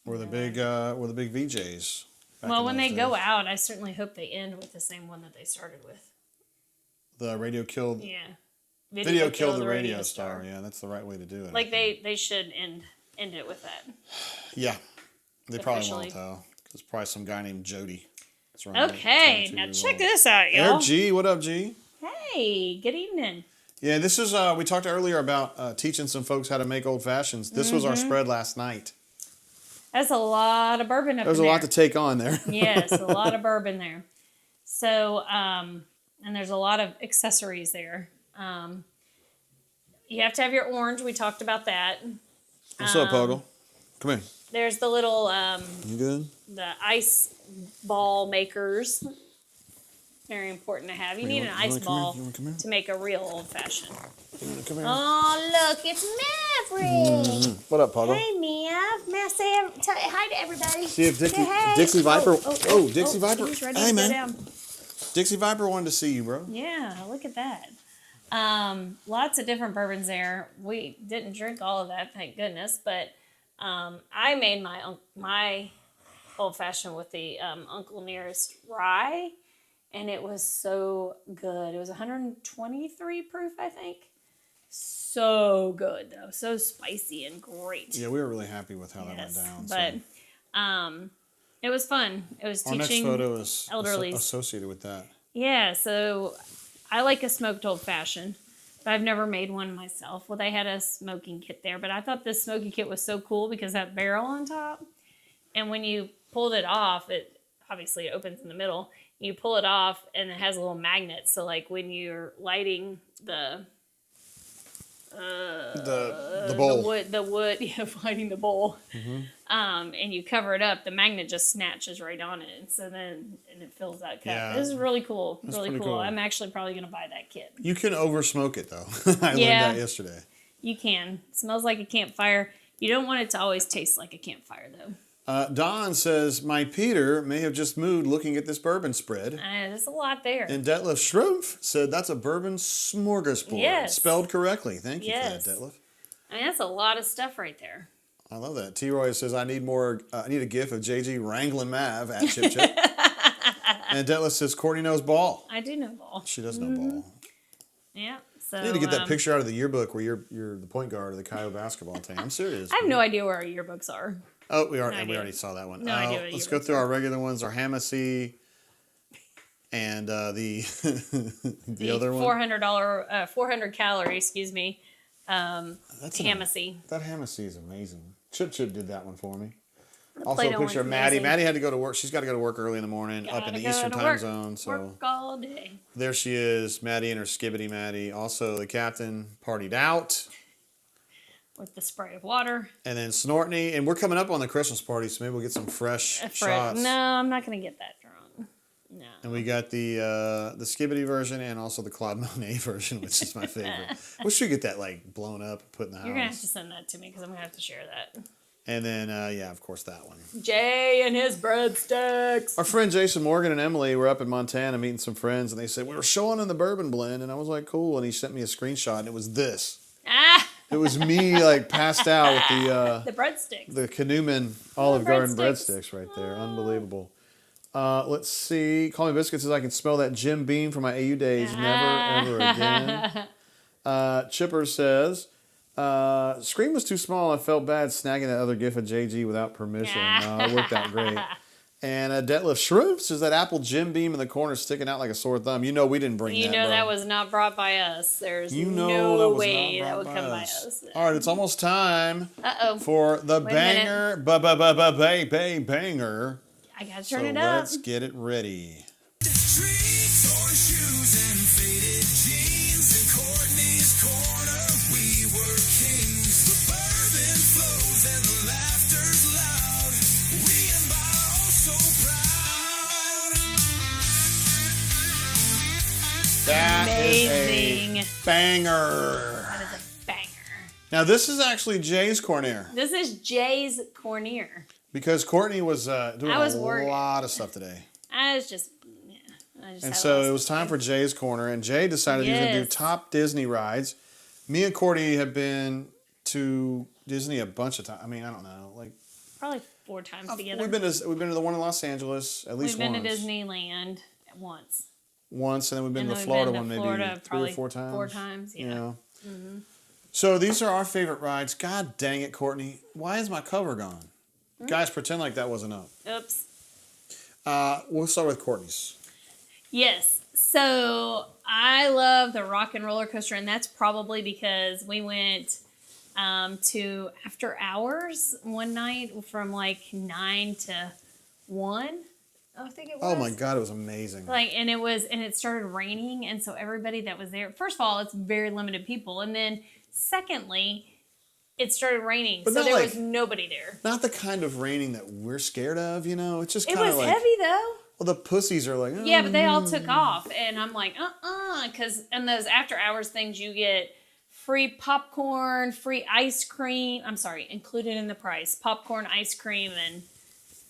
were the big VJs. Well, when they go out, I certainly hope they end with the same one that they started with. The radio killed. Yeah. Video killed the radio star. Yeah, that's the right way to do it. Like they should end it with that. Yeah, they probably Officially. won't though. There's probably some guy named Jody. Okay, now check this out, y'all. There, G. What up, G? Hey, good evening. Yeah, this is. We talked earlier about teaching some folks how to make old fashions. This was our spread last night. That's a lot of bourbon up There's in a there. lot to take on there. Yes, a lot of bourbon there. So, and there's a lot of accessories there. You have to have your orange. We talked about that. What's up, Puggle? Come here. There's the little You good? the ice ball makers. Very important to have. You need an ice ball to make a real old fashioned. Come here. Oh, look, it's Maverick. What up, Puggle? Hey, Mav. Mav, say hi to everybody. See if Say hey. Dixie Viper. Oh, Dixie Viper. He's ready Hey, to go man. down. Dixie Viper wanted to see you, bro. Yeah, look at that. Lots of different bourbons there. We didn't drink all of that, thank goodness. But I made my old fashioned with the Uncle Nearest rye, and it was so good. It was 123 proof, I think. So good though, so spicy and great. Yeah, we were really happy with how that went down. But it was fun. It was our teaching next photo is elderlies. associated with that. Yeah, so I like a smoked old fashioned, but I've never made one myself. Well, they had a smoking kit there, but I thought this smoking kit was so cool because that barrel on top, and when you pulled it off, it obviously opens in the middle. You pull it off, and it has a little magnet. So, like when you're lighting the bowl. the wood, yeah, lighting the bowl, Mm-hmm. and you cover it up, the magnet just snatches right on it, and so then it fills that cup. Yeah. This is really cool, That's really pretty cool. cool. I'm actually probably gonna buy that kit. You can over smoke it though. I learned Yeah. that yesterday. You can. It smells like a campfire. You don't want it to always taste like a campfire though. Don says, my Peter may have just moved looking at this bourbon spread. There's a lot there. And Detlef Schrumpf said, that's a bourbon smorgasbord. Yes. Spelled correctly. Thank you Yes. for that, Detlef. I mean, that's a lot of stuff right there. I love that. T-Roy says, I need a gif of JG wrangling Mav at Chip Chip. And Detlef says, Courtney knows ball. I do know ball. She does know ball. Yeah. So I need to get that picture out of the yearbook where you're the point guard of the Coyote basketball team. I'm serious. I have no idea where our yearbooks are. Oh, we idea. already saw that one. No idea what Let's yearbooks go through our regular ones. Our Hamacy and the the other one. $400 calorie, excuse me. Hamacy. That Hamacy is amazing. Chip Chip did that one for me. Also Play-Doh a picture of one's Maddie. amazing. Maddie had to go to work. She's got to go to work early in the morning up in the Eastern time zone. So Work all day. there she is, Maddie and her skibbity Maddie. Also the captain partied out. With the spray of water. And then Snortney. And we're coming up on the Christmas party, so maybe we'll get some fresh shots. No, I'm not going to get that drunk. No. And we got the Skibbity version and also the Claude Monet version, which is my favorite. We should get that like blown up and put in the house. You're going to have to send that to me because I'm going to have to share that. And then, yeah, of course, that one. Jay and his breadsticks. Our friend Jason Morgan and Emily were up in Montana meeting some friends, and they said, we were showing in the bourbon blend. And I was like, cool. And he sent me a screenshot, and it was this. It was me, like, passed out with the breadsticks. the Canoeman Olive Garden breadsticks. breadsticks right there. Unbelievable. Let's see. Call Me Biscuit says I can smell that Jim Beam from my AU days. Never, ever again. Chipper says, screen was too small. I felt bad snagging that other gif of JG without permission. It worked out great. And Detlef Schrumpf says that apple Jim Beam in the corner sticking out like a sore thumb. You know we didn't bring that, You know bro. that was not brought by us. There's You know no that was way not that brought would by come by us. us. All right, it's almost time Uh-oh. for the Wait a minute. banger, banger. I got to turn So it up. let's get it ready. Street torn shoes and faded jeans in Courtney's corner. We were kings. The bourbon flows and the laughter's loud. We embody so proud. That Amazing. is a banger. That is a banger. Now this is actually Jay's Cornir This is Jay's Cornir. because Courtney was doing I was a worried. lot of stuff today. I was just, And had so lots it of was time for Jay's Corner, and Jay decided he was going to do Yes. top Disney rides. Me and Courtney have been to Disney a bunch of times. I mean, I don't know, like Probably 4 times together. We've been to the one in Los Angeles at least We've once. been to Disneyland once. Once, and then we've been And to then the we've Florida been to one maybe Florida 3 or probably 4 times. 4 times, yeah. So these are our favorite rides. God dang it, Courtney. Why is my cover gone? Guys, pretend like that wasn't up. Oops. We'll start with Courtney's. Yes. So I love the rock and roller coaster, and that's probably because we went to after hours one night from like 9 to 1. I think it was. Oh my God, it was amazing. And it started raining, and so everybody that was there, first of all, it's very limited people, and then secondly, it started raining, But so not there like- was nobody there. Not the kind of raining that we're scared of, you know? It's just It kind of was like... heavy though. Well, the pussies are like... Yeah, but they all took off, and I'm like, because in those after hours things, you get free popcorn, free ice cream. I'm sorry, included in the price, popcorn, ice cream, and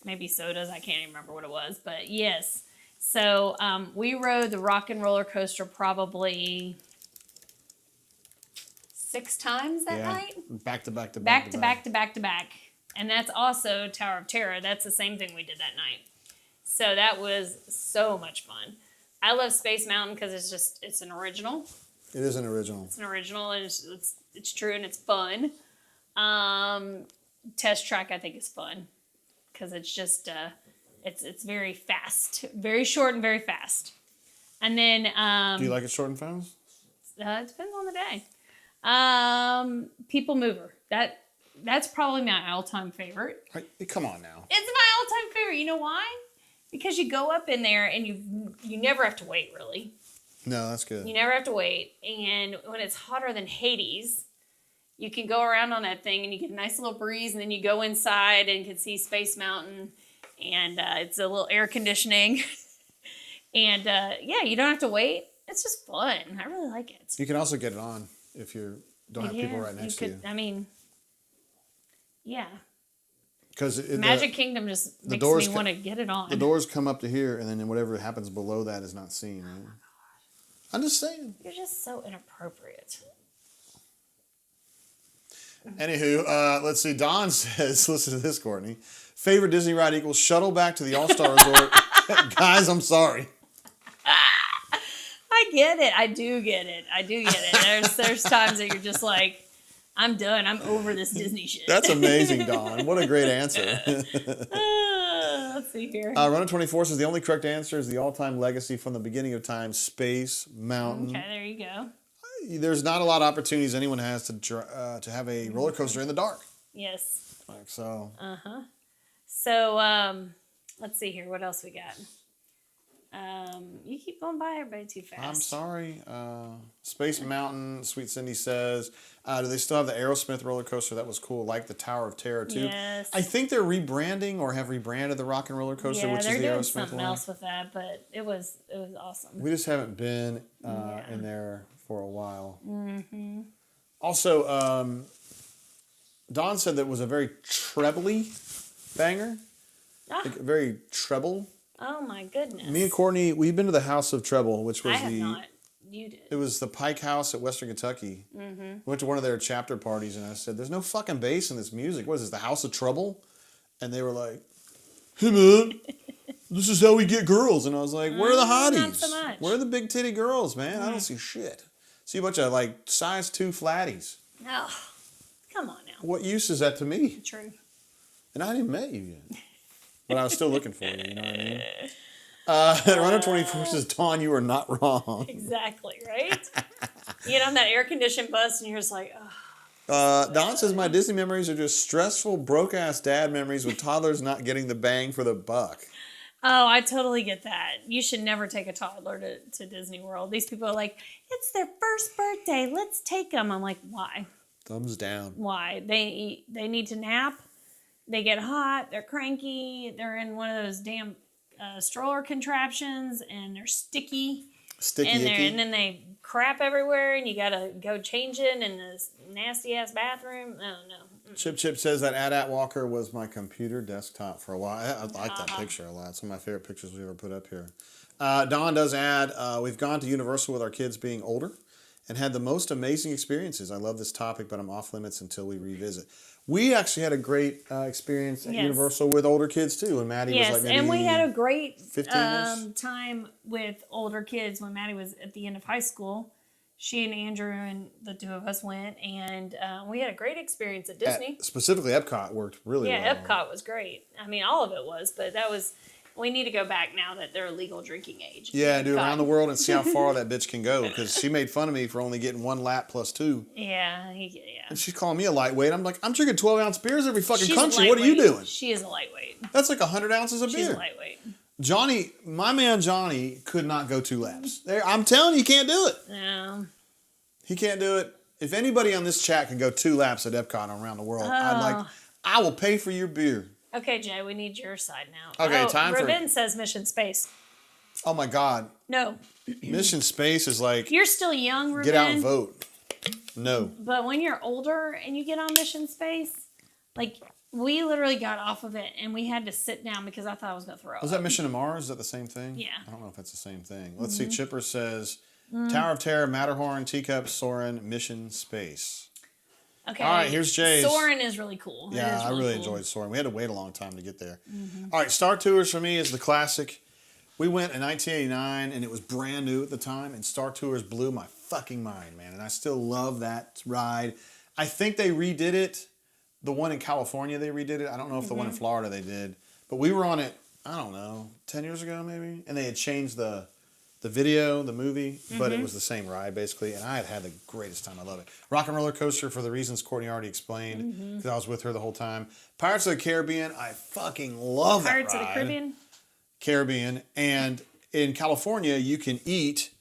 maybe sodas. I can't even remember what it was, but yes. So we rode the rock and roller coaster probably 6 times that night. Back to back to Back back to back to back to back. And that's also Tower of Terror. That's the same thing we did that night. So that was so much fun. I love Space Mountain because it's an original. It is an original. It's an original, and it's true, and it's fun. Test Track, I think, is fun because it's just it's very fast, very short and very fast. And then Do you like it short and fast? it depends on the day. People Mover. That's probably my all-time favorite. Come on now. It's my all-time favorite. You know why? Because you go up in there and you never have to wait, really. No, that's good. You never have to wait. And when it's hotter than Hades, you can go around on that thing and you get a nice little breeze, and then you go inside and can see Space Mountain, and it's a little air conditioning. And yeah, you don't have to wait. It's just fun. I really like it. You can also get it on if you don't have people right next to you. I mean, yeah. Because Magic Kingdom just makes doors me want to get it on. the doors come up to here, and then whatever happens below that is not seen. Right? I'm just saying. You're just so inappropriate. Anywho, let's see. Don says, listen to this, Courtney. Favorite Disney ride equals shuttle back to the All-Star Resort. Guys, I'm sorry. I get it. I do get it. There's times that you're just like, I'm done. I'm over this Disney shit. That's amazing, Don. What a great answer. Let's see here. Runner 24 says the only correct answer is the all-time legacy from the beginning of time, Space Mountain. Okay, there you go. There's not a lot of opportunities anyone has to have a roller coaster in the dark. Yes. Like so. So, let's see here. What else we got? You keep going by everybody too fast. I'm sorry. Space Mountain, Sweet Cindy says, do they still have the Aerosmith roller coaster? That was cool, like the Tower of Terror too. Yes. I think they're rebranding or have rebranded the Rock and Roller Coaster, Yeah, which is they're the doing Aerosmith something one. else with that, but it was awesome. We just haven't been Yeah. in there for a while. Mm-hmm. Also, Don said that was a very trebly banger, like very treble. Oh my goodness. Me and Courtney, we've been to the House of Treble, which was I have not. You did. It was the Pike House at Western Kentucky. Mm-hmm. We went to one of their chapter parties, and I said, "There's no fucking bass in this music. What is this, the House of Trouble?" And they were like, "Hey man, this is how we get girls." And I was like, "Where are the hotties? Not so much. Where are the big titty girls, man? I don't see shit. See a bunch of like size 2 flatties. Oh, come on now. What use is that to me? True. And I hadn't met you yet, but I was still looking for you. You know what I mean?" Runner 24 says, "Dawn, you are not wrong." Exactly, right? You get on that air-conditioned bus, and you're just like, oh. Don says, "My Disney memories are just stressful, broke-ass dad memories with toddlers not getting the bang for the buck." Oh, I totally get that. You should never take a toddler to Disney World. These people are like, it's their first birthday. Let's take them. I'm like, why? Thumbs down. Why? They need to nap. They get hot. They're cranky. They're in one of those damn stroller contraptions, and they're sticky. Sticky And icky. then they crap everywhere, and you gotta go change it in this nasty ass bathroom. Oh no. Chip says that AT-AT Walker was my computer desktop for a while. I like that picture a lot. It's one of my favorite pictures we ever put up here. Don does add, we've gone to Universal with our kids being older and had the most amazing experiences. I love this topic, but I'm off limits until we revisit. We actually had a great experience at Yes. Universal with older kids too, and Maddie was Yes, like maybe and we had a great 15-ish. time with older kids when Maddie was at the end of high school. She and Andrew and the two of us went, and we had a great experience at Disney. Specifically, Epcot worked really well. Yeah, Epcot was great. I mean, all of it was, but that was. We need to go back now that they're legal drinking age. Yeah, do Epcot. around the world and see how far that bitch can go. Because she made fun of me for only getting 1 lap plus 2. Yeah. And she's calling me a lightweight. I'm like, I'm drinking 12-ounce beers every fucking She's a country. What are you lightweight. doing? She is a lightweight. That's like 100 ounces of She's beer. a lightweight. Johnny, my man Johnny, could not go 2 laps. I'm telling you, he can't do it. No. He can't do it. If anybody on this chat can go 2 laps at Epcot and around the world, I will pay for your beer. Okay, Jay, we need your side now. Okay, time for... Robin says Mission Space. Oh, my God. No. Mission Space is like... You're still young, Robin. Get out and vote. No. But when you're older and you get on Mission Space, like, we literally got off of it and we had to sit down because I thought I was going to throw up. Was that Mission to Mars? Is that the same thing? Yeah. I don't know if that's the same thing. Let's see. Chipper says, Tower of Terror, Matterhorn, Teacup, Soarin', Mission Space. Okay. All right, here's Jay's. Soarin' is really cool. Yeah, I really enjoyed Soarin'. We had to wait a long time to get there. All right, Star Tours for me is the classic. We went in 1989, and it was brand new at the time, and Star Tours blew my fucking mind, man. And I still love that ride. I think they redid it. The one in California, they redid it. I don't know if the one in Florida they did. But we were on it, I don't know, 10 years ago maybe? And they had changed the video, the movie, but it was the same ride basically, and I had the greatest time. I love it. Rock and Roller Coaster for the reasons Courtney already explained, because I was with her the whole time. Pirates of the Caribbean, I fucking love that ride. Pirates of the Caribbean? Caribbean, and in California, you can eat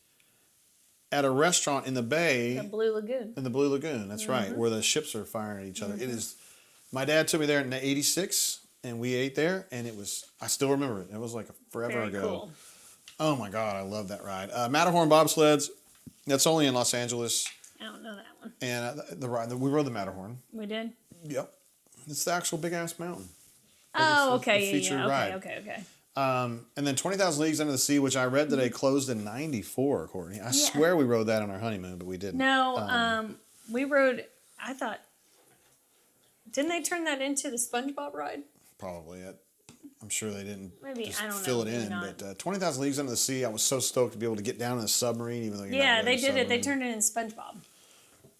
at a restaurant in the bay. The Blue Lagoon. In the Blue Lagoon, that's right, where the ships are firing at each other. It is. My dad took me there in '86, and we ate there, and it was. I still remember it. It was like forever Very ago. Cool. Oh my God, I love that ride. Matterhorn bobsleds. That's only in Los Angeles. I don't know that one. And the ride, we rode the Matterhorn. We did? Yep, it's the actual big ass mountain. Oh, It's the okay. featured Yeah. ride. Okay. And then 20,000 Leagues Under the Sea, which I read today closed in '94, Courtney. I swear we rode that on our honeymoon, but we didn't. No, we rode, I thought, didn't they turn that into the SpongeBob ride? Probably. I'm sure they didn't Maybe, just I don't fill know, it maybe in. not. But 20,000 Leagues Under the Sea, I was so stoked to be able to get down in a submarine, even though you're not Yeah, really they in a did it. They submarine. turned it into SpongeBob.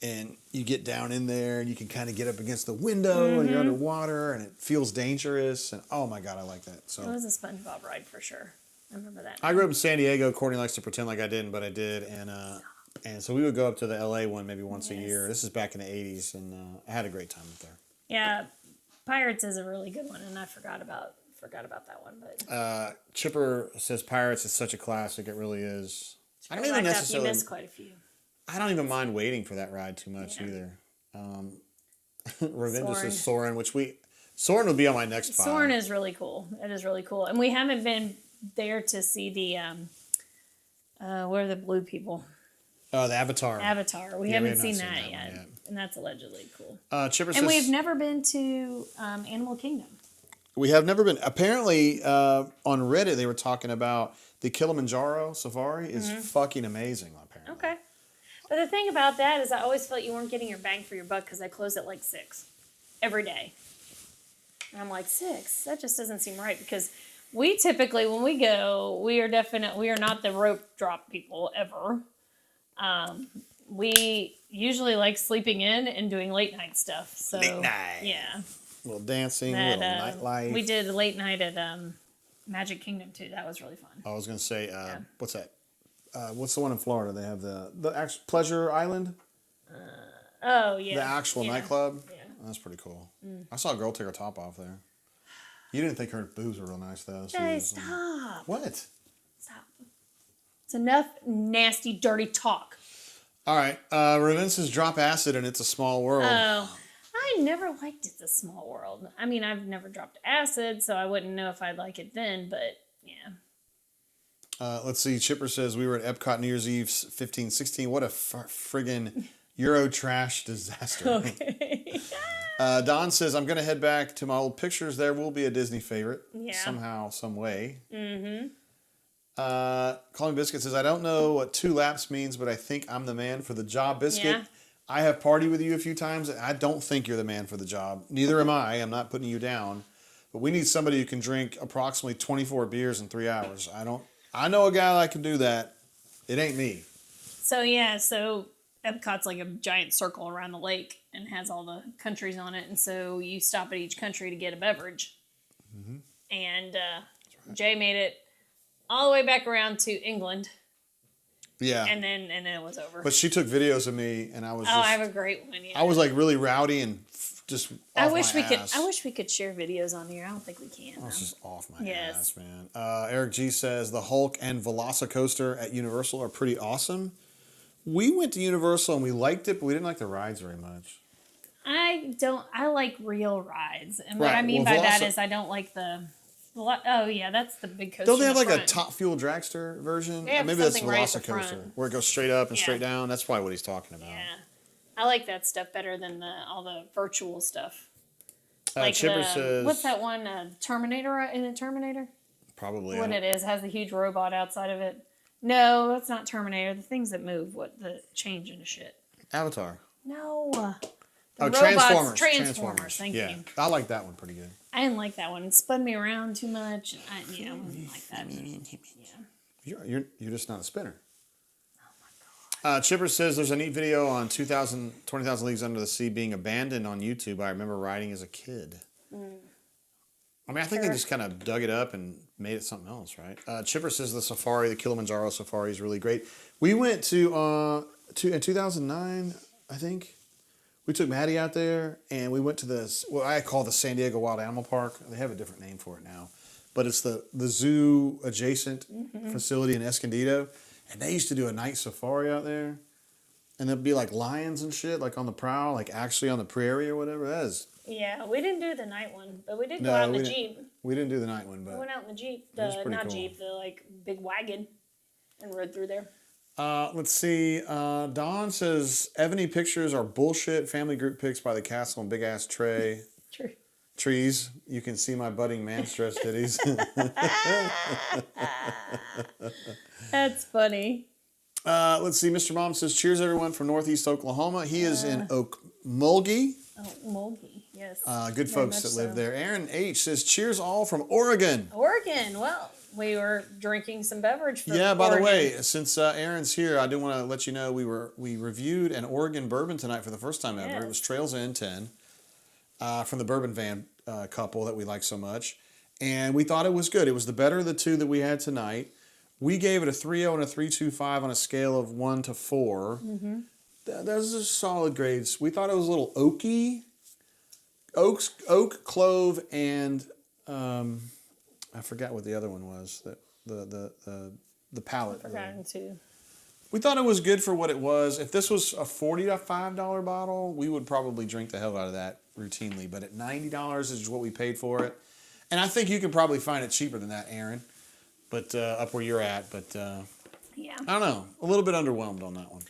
And you get down in there, and you can kind of get up against the window, and you're underwater, and it feels dangerous. And oh my God, I like that. It So was a SpongeBob ride for sure. I remember that. I grew up in San Diego. Courtney likes to pretend like I didn't, but I did. And so we would go up to the LA one maybe once a year. This is back in the '80s, and I had a great time up there. Yeah, Pirates is a really good one, and I forgot about that one. But Chipper says Pirates is such a classic. It really is. I don't like even that, necessarily. you missed quite a few. I don't even mind waiting for that ride too much either. Revenge says Soarin', Soarin' would be on my next file. Soarin' is really cool. It is really cool, and we haven't been there to see the where are the blue people? The Avatar. Avatar. We Yeah, haven't have not seen seen that that yet. one yet. And that's allegedly cool. Chipper And says we've never been to Animal Kingdom. we have never been. Apparently, on Reddit they were talking about the Kilimanjaro safari is fucking amazing. Apparently. Okay. But the thing about that is I always felt you weren't getting your bang for your buck because they close at like 6 every day. And I'm like, 6? That just doesn't seem right because we typically, when we go, we are not the rope drop people ever. We usually like sleeping in and doing late night stuff. So, Late night. Yeah. A little dancing, a That, little nightlife. we did a late night at Magic Kingdom too. That was really fun. I was gonna say, what's that? What's the one in Florida? They have the actual Pleasure Island, Oh, yeah. the actual nightclub. Yeah. That's pretty cool. I saw a girl take her top off there. You didn't think her boobs were real nice though. So Jay, stop. What? Stop. It's enough nasty, dirty talk. All right. Raven says drop acid and It's a Small World. Oh, I never liked It's a Small World. I mean, I've never dropped acid, so I wouldn't know if I'd like it then, but yeah. Let's see. Chipper says we were at Epcot New Year's Eve 15-16. What a friggin' Euro trash disaster. Okay. Don says I'm gonna head back to my old pictures. There will be a Disney favorite somehow, some way. Calling Biscuit says I don't know what 2 laps means, but I think I'm the man for the job biscuit. Yeah. I have partied with you a few times. And I don't think you're the man for the job. Neither am I. I'm not putting you down. But we need somebody who can drink approximately 24 beers in 3 hours. I know a guy that can do that. It ain't me. So Epcot's like a giant circle around the lake and has all the countries on it, and so you stop at each country to get a beverage. Mm-hmm. And Jay made it all the way back around to England. Yeah. And then it was over. But she took videos of me, and I was. I have a great one. Yeah. I was like really rowdy and just. I off wish my we ass. could. I wish we could share videos on here. I don't think we can. I was just off my Yes. ass, man. Eric G says the Hulk and Velocicoaster at Universal are pretty awesome. We went to Universal and we liked it, but we didn't like the rides very much. I like real rides, and what Right. I mean Well, by that is I don't like the. Oh yeah, that's the big coaster. Don't they have in like the a front. Top Fuel dragster version? They have Maybe that's something right at the Velocicoaster, front. where it goes straight up and Yeah. straight down. That's probably what he's talking about. Yeah, I like that stuff better than all the virtual stuff. Like Chipper says, what's that one? Terminator? Is it Terminator? Probably. What it is has a huge robot outside of it. No, that's not Terminator. The things that move, the change into shit. Avatar. No. The Oh, robots, Transformers. Transformers. Thank Yeah, you. I like that one pretty good. I didn't like that one. It spun me around too much. I wasn't like that. Yeah. You're just not a spinner. Chipper says there's a neat video on 20,000 Leagues Under the Sea being abandoned on YouTube. I remember riding as a kid. I mean, I think they just kind of dug it up and made it something else, right? Chipper says the safari, the Kilimanjaro safari is really great. We went to in 2009, I think. We took Maddie out there and we went to what I call the San Diego Wild Animal Park. They have a different name for it now, but it's the zoo adjacent facility in Escondido. And they used to do a night safari out there. And there'd be like lions and shit, like on the prowl, like actually on the prairie or whatever. That is. Yeah, we didn't do the night one, but we did go out in the Jeep. We didn't do the night one, but. We went out in the Jeep. was pretty Not cool. Jeep, the like big wagon, and rode through there. Let's see. Don says Ebony pictures are bullshit. Family group pics by the castle and big ass tray. True. Trees. You can see my budding man stress titties. That's funny. Let's see. Mr. Mom says cheers everyone from Northeast Oklahoma. He is in Okmulgee. Oh, Mulkey, yes. Good Very folks much that live so. there. Aaron H says cheers all from Oregon. Oregon. Well, we were drinking some beverage from Yeah, by the Oregon. way, since Aaron's here, I do want to let you know we reviewed an Oregon bourbon tonight for the first time ever. Yes. It was Trails End 10 from the Bourbon Van couple that we like so much. And we thought it was good. It was the better of the two that we had tonight. We gave it a 3.0 and a 3.25 on a scale of 1 to 4. Mm-hmm. Those are solid grades. We thought it was a little oaky. Oak, clove, and I forgot what the other one was. The palate. Forgotten to. We thought it was good for what it was. If this was a $45 bottle, we would probably drink the hell out of that routinely. But at $90 is what we paid for it. And I think you could probably find it cheaper than that, Aaron. But up where you're at. But Yeah. I don't know. A little bit underwhelmed on that one.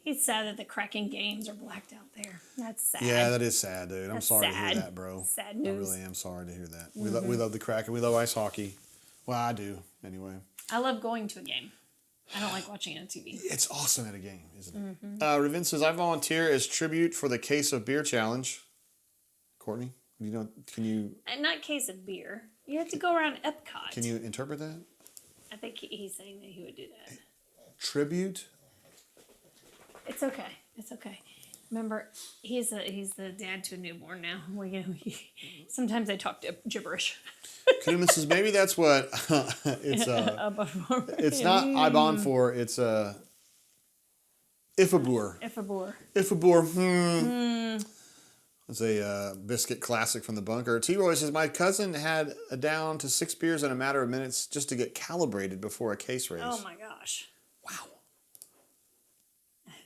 He's sad that the Kraken games are blacked out there. That's sad. Yeah, that is sad, dude. I'm That's sorry to sad. hear that, bro. Sad I news. really am sorry to hear that. We love the Kraken. We love ice hockey. Well, I do, anyway. I love going to a game. I don't like watching it on TV. It's awesome at a game, isn't it? Ravin says, I volunteer as tribute for the Case of Beer Challenge. Courtney, can you And not case of beer. You have to go around Epcot. can you interpret that? I think he's saying that he would do that. Tribute? It's okay. It's okay. Remember, he's the dad to a newborn now. Sometimes I talk gibberish. Kuhlman says, maybe that's what it's it's not Ibon for, it's Ifabur. Ifabur. It's a biscuit classic from the bunker. T-Roy says, my cousin had down to 6 beers in a matter of minutes just to get calibrated before a case race. Oh my gosh. Wow.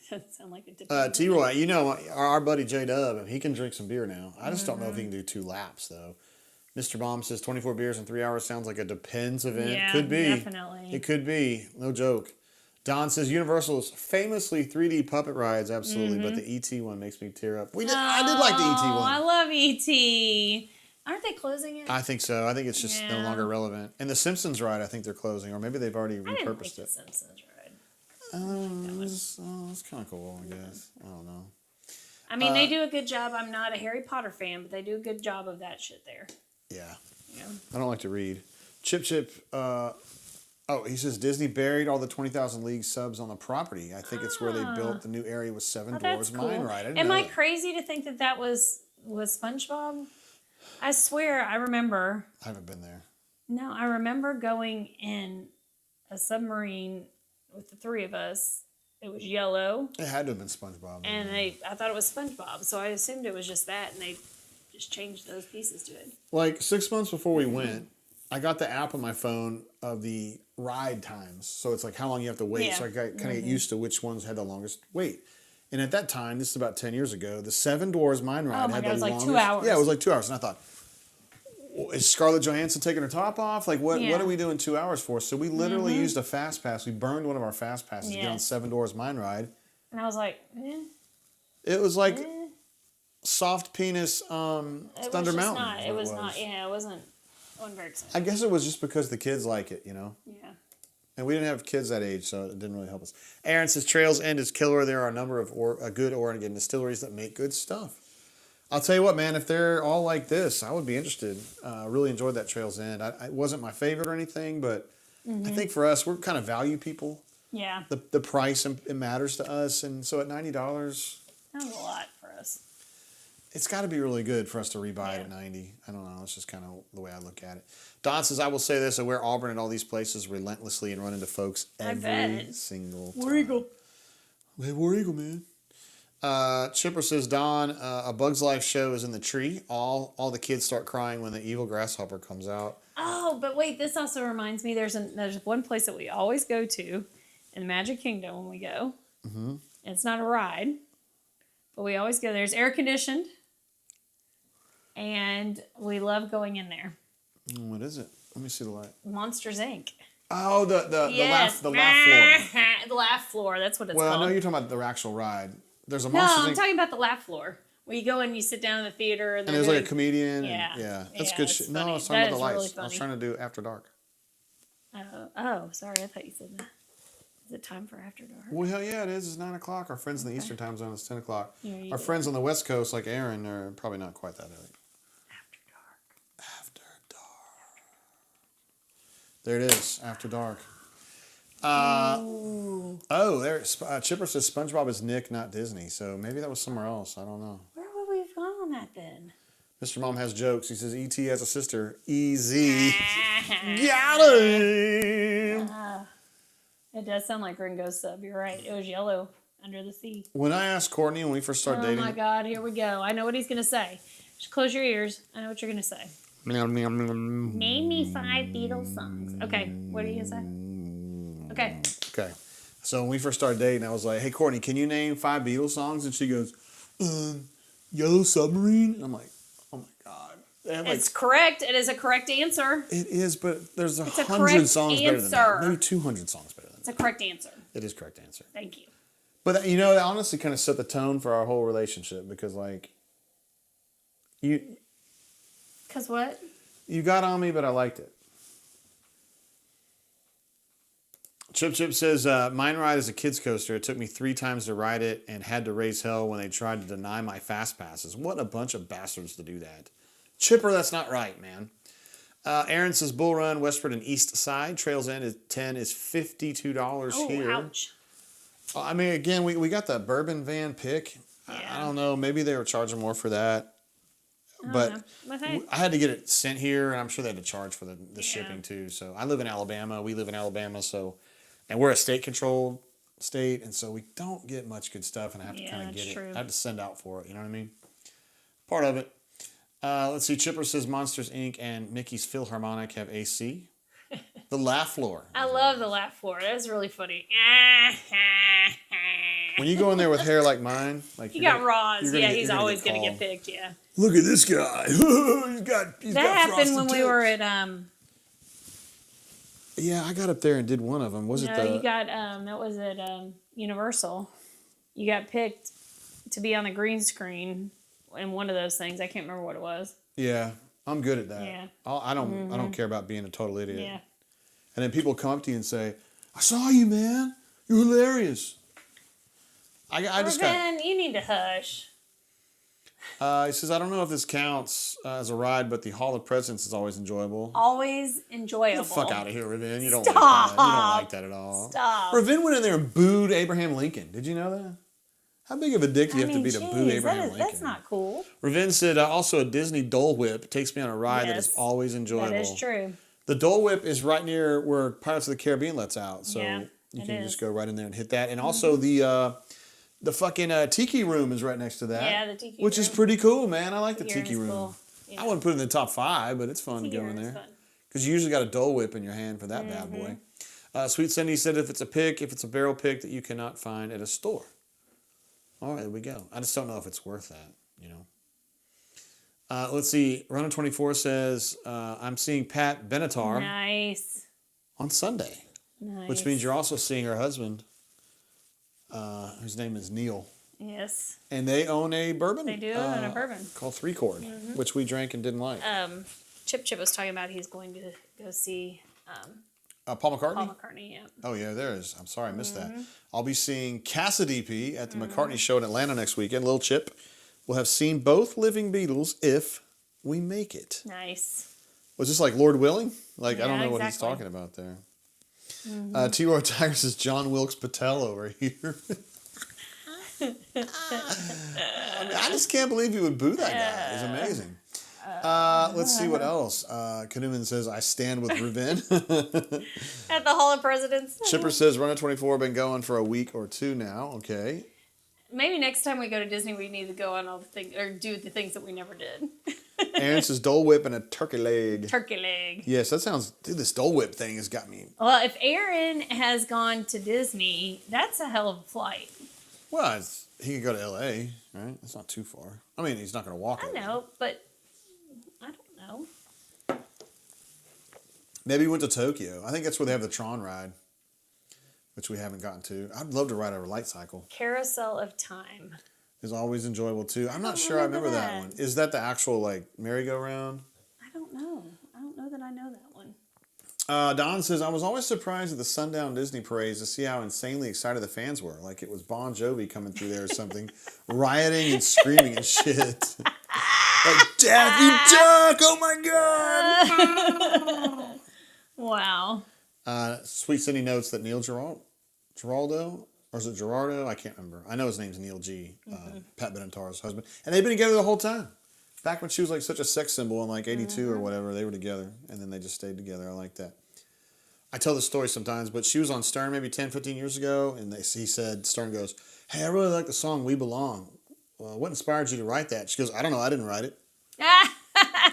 Doesn't sound like a typical. T-Roy, our buddy J-Dub, he can drink some beer now. I just don't know if he can do 2 laps, though. Mr. Bomb says 24 beers in 3 hours sounds like a Depends event. Yeah, Could be. definitely. It could be. No joke. Don says Universal is famously 3D puppet rides, absolutely, but the ET one makes me tear up. I did like the ET one. I love ET. Aren't they closing it? I think so. I think it's just no longer relevant. And the Simpsons ride, I think they're closing, or maybe they've already I didn't like repurposed the it. Simpsons ride. It's kind of cool, I guess. I don't know. I mean, they do a good job. I'm not a Harry Potter fan, but they do a good job of that shit there. Yeah. Yeah. I don't like to read. Chip, he says Disney buried all the 20,000 League subs on the property. I think it's where they built the new area with Seven That's Dwarves cool. Mine Ride. Am I crazy to think that was SpongeBob? I swear, I remember. I haven't been there. No, I remember going in a submarine with the three of us. It was yellow. It had to have been SpongeBob. And I thought it was SpongeBob, so I assumed it was just that, and they just changed those pieces to it. Like 6 months before we went, I got the app on my phone of the ride times. So it's like how long you have to wait. Yeah. So I got kind of get used to which ones had the longest wait. And at that time, this is about 10 years ago, the Seven Dwarves Mine Ride had God, the it was like longest. 2 hours. Yeah, it was like 2 hours. And I thought, is Scarlett Johansson taking her top off? Like, what Yeah. are we doing 2 hours for? So we literally used a fast pass. We burned one of our fast passes to get on Yes. Seven Dwarves Mine Ride. And I was like, It was like soft penis Thunder Mountain. is It what was not. Yeah, it wasn't very exciting. I guess it was just because the kids like it, you know? Yeah. And we didn't have kids that age, so it didn't really help us. Aaron says, Trails End is killer. There are a number of good Oregon distilleries that make good stuff. I'll tell you what, man, if they're all like this, I would be interested. I really enjoyed that Trails End. It wasn't my favorite or anything, but I think for us, we're kind of value people. Yeah. The price, it matters to us. And so at $90, That was a lot for us. it's got to be really good for us to rebuy it at 90. I don't know. It's just kind of the way I look at it. Don says, I will say this. I wear Auburn at all these places relentlessly and run into folks every bet. single time. War Eagle. Hey, War Eagle, man. Chipper says, Don, A Bug's Life show is in the tree. All the kids start crying when the evil grasshopper comes out. Oh, but wait, this also reminds me, there's one place that we always go to in Magic Kingdom when we go. Mm-hmm. It's not a ride, but we always go. There's air conditioned, and we love going in there. What is it? Let me see the light. Monsters Inc. Oh, the laugh floor. The laugh floor, that's what it's Well, called. I know you're talking about the actual ride. There's a No, Monsters I'm Inc. talking about the laugh floor. Where you go and you sit down in the theater. And And there's like a doing- comedian. Yeah. Yeah. That's Yeah, good it's shit. No, funny. I was talking That about the is lights. really I was funny. trying to do After Dark. Oh, sorry. I thought you said that. Is it time for After Dark? Well, hell yeah, it is. It's 9 o'clock. Our friends in the Eastern time zone, it's 10 o'clock. Yeah, you Our do. friends on the West Coast, like Aaron, are probably not quite that early. After Dark. After Dark. There it is. After Dark. Chipper says SpongeBob is Nick, not Disney. So maybe that was somewhere else. I don't know. Where would we have gone on that then? Mr. Mom has jokes. He says E.T. has a sister. Easy. Got him. It does sound like Ringo's sub. You're right. It was yellow under the sea. When I asked Courtney when we first started dating. Oh my God, here we go. I know what he's going to say. Just close your ears. I know what you're going to say. Name me 5 Beatles songs. Okay, what are you going to say? Okay. Okay. So when we first started dating, I was like, hey, Courtney, can you name 5 Beatles songs? And she goes, Yellow Submarine? And I'm like, oh my God. They have It's correct. It is a correct answer. It is, but there's a 100 correct songs better than that. answer. Maybe 200 songs better than It's a correct answer. that. It is correct answer. Thank you. But, you know, it honestly kind of set the tone for our whole relationship because, like, Because what? you got on me, but I liked it. Chip says, mine ride is a kid's coaster. It took me 3 times to ride it and had to raise hell when they tried to deny my fast passes. What a bunch of bastards to do that. Chipper, that's not right, man. Aaron says, Bull Run, Westford, and East Side. Trails End is 10 is $52 here. Ouch. I mean, again, we got the Bourbon van pick. I Yeah. don't know. Maybe they were charging more for that. But But hey, I had to get it sent here, and I'm sure they had to charge for the shipping too. So I live in Alabama. We live in Alabama, and we're a state-controlled state, and so we don't get much good stuff, and I have to kind of that's get true. it. I have to send out for it. You know what I mean? Part of it. Let's see. Chipper says Monsters Inc. and Mickey's Philharmonic have AC. The laugh floor. I love the laugh floor. That's really funny. When you go in there with hair like mine, like He got Roz. you're Yeah, gonna he's get always going to called. get picked. Yeah. Look at this guy. he's got That happened when frosted we were tips. at Yeah, I got up there and did one of them. Was it no, the? you got that was at Universal. You got picked to be on the green screen in one of those things. I can't remember what it was. Yeah, I'm good at that. Yeah. I don't care about being a total idiot. Yeah. And then people come up to you and say, "I saw you, man. You're hilarious." I just got. Ben, you need to hush. He says, I don't know if this counts as a ride, but the Hall of Presidents is always enjoyable. Always enjoyable. Get the fuck out of here, Ravin. You don't Stop. like that. You don't like that at all. Stop. Ravin went in there and booed Abraham Lincoln. Did you know that? How big of a dick do you have to be to boo Abraham Lincoln? That's not cool. Ravin said, also a Disney Dole Whip takes me on a ride that is Yes, always enjoyable. That is true. The Dole Whip is right near where Pirates of the Caribbean lets out. So Yeah, you it can is. just go right in there and hit that. And also the fucking tiki room is right next to that. Yeah, the tiki which is room. pretty cool, man. I like the Tiki room tiki is room. cool. Yeah. I wouldn't put it in the top 5, but it's fun Tiki to go in room is there. fun. Because you usually got a Dole Whip in your hand for that bad boy. Sweet Cindy said if it's a barrel pick that you cannot find at a store. All right, there we go. I just don't know if it's worth that, you know. Let's see. Runner 24 says, I'm seeing Pat Benatar Nice. on Sunday. Nice. Which means you're also seeing her husband, whose name is Neil. Yes. And they own a bourbon. They do own a bourbon. Called 3 Chord, which we drank and didn't like. Chip was talking about he's going to go see Paul McCartney? Paul McCartney. Yeah. Oh, yeah, there is. I'm sorry I missed that. I'll be seeing Cassidy P at the McCartney show in Atlanta next weekend. Little Chip will have seen both living Beatles if we make it. Nice. Was this like Lord Willing? Like, I don't Yeah, know what he's exactly. talking about there. T-Roy Tiger says John Wilkes Patel over here. I just can't believe you would boo that guy. He's amazing. Let's see what else. Kanuman says, I stand with Ravin. At the Hall of Presidents. Chipper says, Runner 24, been going for a week or 2 now. Okay. Maybe next time we go to Disney, we need to go on all the things, or do the things that we never did. Aaron says, Dole Whip and a turkey leg. Turkey leg. Yes, that sounds, dude, this Dole Whip thing has got me. Well, if Aaron has gone to Disney, that's a hell of a flight. Well, he could go to L.A., right? It's not too far. I mean, he's not going to walk I it. know, but I don't know. Maybe he went to Tokyo. I think that's where they have the Tron ride, which we haven't gotten to. I'd love to ride a light cycle. Carousel of Time. It's always enjoyable, too. I'm not don't sure I remember remember that that. one. Is that the actual, like, merry-go-round? I don't know. I don't know that I know that one. Don says, I was always surprised at the Sundown Disney parades to see how insanely excited the fans were. Like it was Bon Jovi coming through there or something, rioting and screaming and shit. Like, Daffy Duck! Oh my God! Wow. Sweet Cindy notes that Neil Giraldo, or is it Gerardo? I can't remember. I know his name's Neil G. Pat Benatar's husband. And they've been together the whole time. Back when she was like such a sex symbol in like 82 or whatever, they were together. And then they just stayed together. I like that. I tell this story sometimes, but she was on Stern maybe 10, 15 years ago. And he said, Stern goes, hey, I really like the song We Belong. Well, what inspired you to write that? She goes, I don't know. I didn't write it.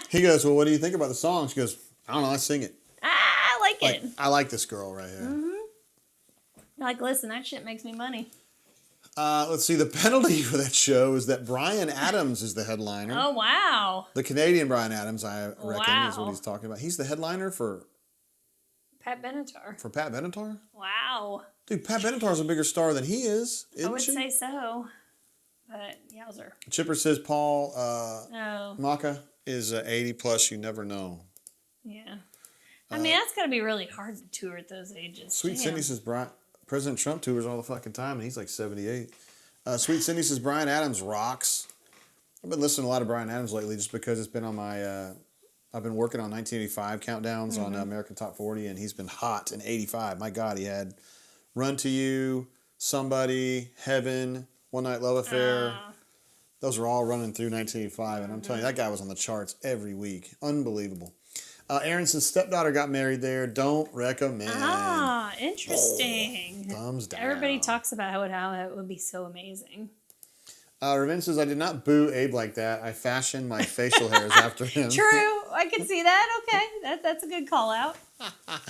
He goes, well, what do you think about the song? She goes, I don't know. I sing it. I like Like, it. I like this girl right here. Like, listen, that shit makes me money. Let's see. The penalty for that show is that Bryan Adams is the headliner. Oh, wow. The Canadian Bryan Adams, I reckon, is what Wow. he's talking about. He's the headliner for Pat Benatar. Pat Benatar? Wow. Dude, Pat Benatar's a bigger star than he is, I isn't would she? say so. But, yowzer. Chipper says Paul Oh, Maka is 80 plus. You never know. yeah. I mean, that's got to be really hard to tour at those ages. Sweet Damn. Cindy says President Trump tours all the fucking time, and he's like 78. Sweet Cindy says Bryan Adams rocks. I've been listening to a lot of Bryan Adams lately just because it's been on my... I've been working on 1985 countdowns on American Top 40, and he's been hot in 85. My God, he had Run to You, Somebody, Heaven, One Night Love Affair. Those are all running through 1985, and I'm telling you, that guy was on the charts every week. Unbelievable. Aaronson's stepdaughter got married there. Don't recommend. Ah, interesting. Thumbs down. Everybody talks about how it would be so amazing. Ravin says, I did not boo Abe like that. I fashioned my facial hairs after him. True. I can see that. Okay. That's a good call out.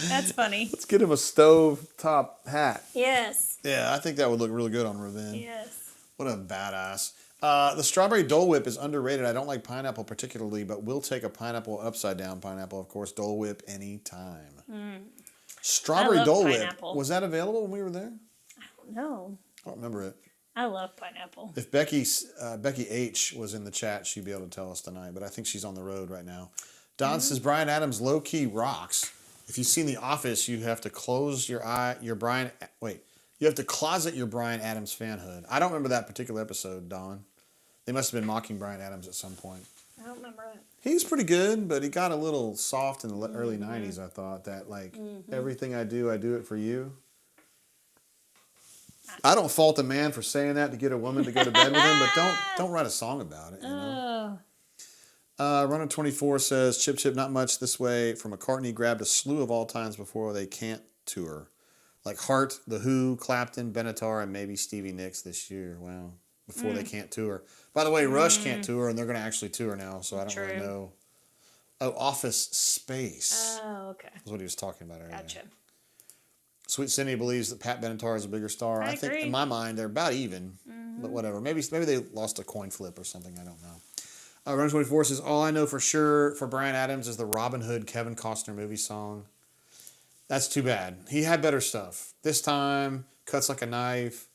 That's funny. Let's get him a stove top hat. Yes. Yeah, I think that would look really good on Ravin. Yes. What a badass. The strawberry Dole Whip is underrated. I don't like pineapple particularly, but we'll take a pineapple upside down pineapple, of course. Dole Whip anytime. Strawberry I love Dole pineapple. Whip. Was that available when we were there? No. I don't remember it. I love pineapple. If Becky H was in the chat, she'd be able to tell us tonight, but I think she's on the road right now. Don says Bryan Adams low-key rocks. If you've seen The Office, you have to close you have to closet your Bryan Adams fanhood. I don't remember that particular episode, Don. They must have been mocking Bryan Adams at some point. I don't remember that. He's pretty good, but he got a little soft in the early 90s, I thought. That, like, everything I do it for you. I don't fault a man for saying that to get a woman to go to bed with him, but don't write a song about it, you know? Runner 24 says, Chip Chip, not much this way. From McCartney grabbed a slew of all times before they can't tour. Like Hart, The Who, Clapton, Benatar, and maybe Stevie Nicks this year. Wow. Before they can't tour. By the way, Rush can't tour, and they're going to actually tour now, so I don't really know. Oh, Office Space. Oh, okay. That's what he was talking about earlier. Gotcha. Sweet Cindy believes that Pat Benatar is a bigger star. I think agree. in my mind they're about even, but whatever. Maybe they lost a coin flip or something. I don't know. Runner 24 says, all I know for sure for Bryan Adams is the Robin Hood Kevin Costner movie song. That's too bad. He had better stuff. This time, Cuts Like a Knife,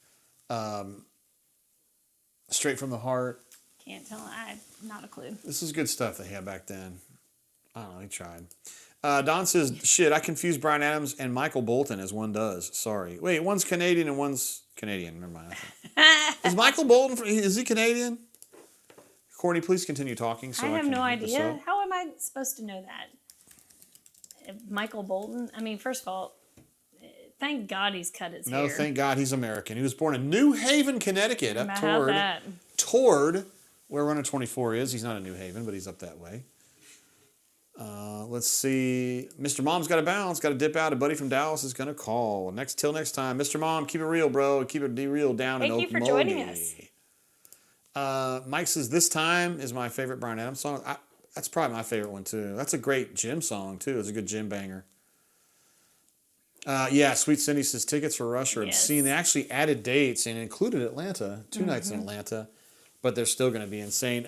Straight from the Heart. Can't tell. I have not a clue. This is good stuff that he had back then. I don't know. He tried. Don says, shit, I confuse Bryan Adams and Michael Bolton as one does. Sorry. Wait, one's Canadian and one's Canadian. Never mind. Is Michael Bolton, is he Canadian? Courtney, please continue talking. So I have can no look this idea. up. How am I supposed to know that? Michael Bolton? I mean, first of all, thank God he's cut his hair. No, thank God he's American. He was born in New Haven, Connecticut, up How toward where Runner 24 is. He's not in New Haven, but he's up that way. Let's see. Mr. Mom's got to bounce, got to dip out. A buddy from Dallas is going to call. Till next time. Mr. Mom, keep it real, bro. Keep it real down in Okmulgee. Thank you for joining us. Mike says, this time is my favorite Bryan Adams song. That's probably my favorite one, too. That's a great gym song, too. It's a good gym banger. Yeah, Sweet Cindy says, tickets for Rush are obscene. They actually added dates and included Atlanta, 2 nights in Atlanta, but they're still going to be insane.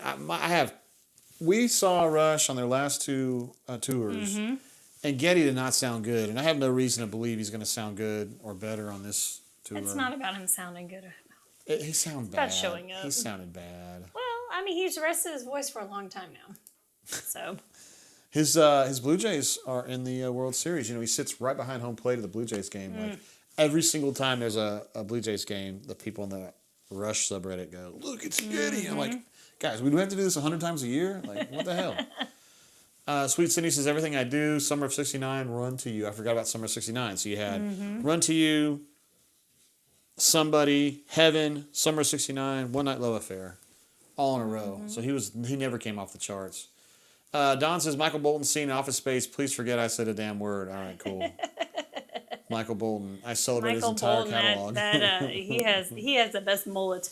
We saw Rush on their last 2 tours, and Getty did not sound good, and I have no reason to believe he's going to sound good or better on this tour. It's not about him sounding good. He sounded about bad. showing up. He sounded bad. Well, I mean, he's rested his voice for a long time now. So his Blue Jays are in the World Series. You know, he sits right behind home plate of the Blue Jays game. Like every single time there's a Blue Jays game, the people in the Rush subreddit go, "Look, it's Getty." I'm like, guys, we do have to do this 100 times a year? Like, what the hell? Sweet Cindy says, everything I do, Summer of 69, Run to You. I forgot about Summer of 69. So you had Run to You, Somebody, Heaven, Summer of 69, One Night Love Affair, all in a row. So he never came off the charts. Don says, Michael Bolton seen in Office Space. Please forget I said a damn word. All right, cool. Michael Bolton. I celebrate his entire catalog. He has the best mullet.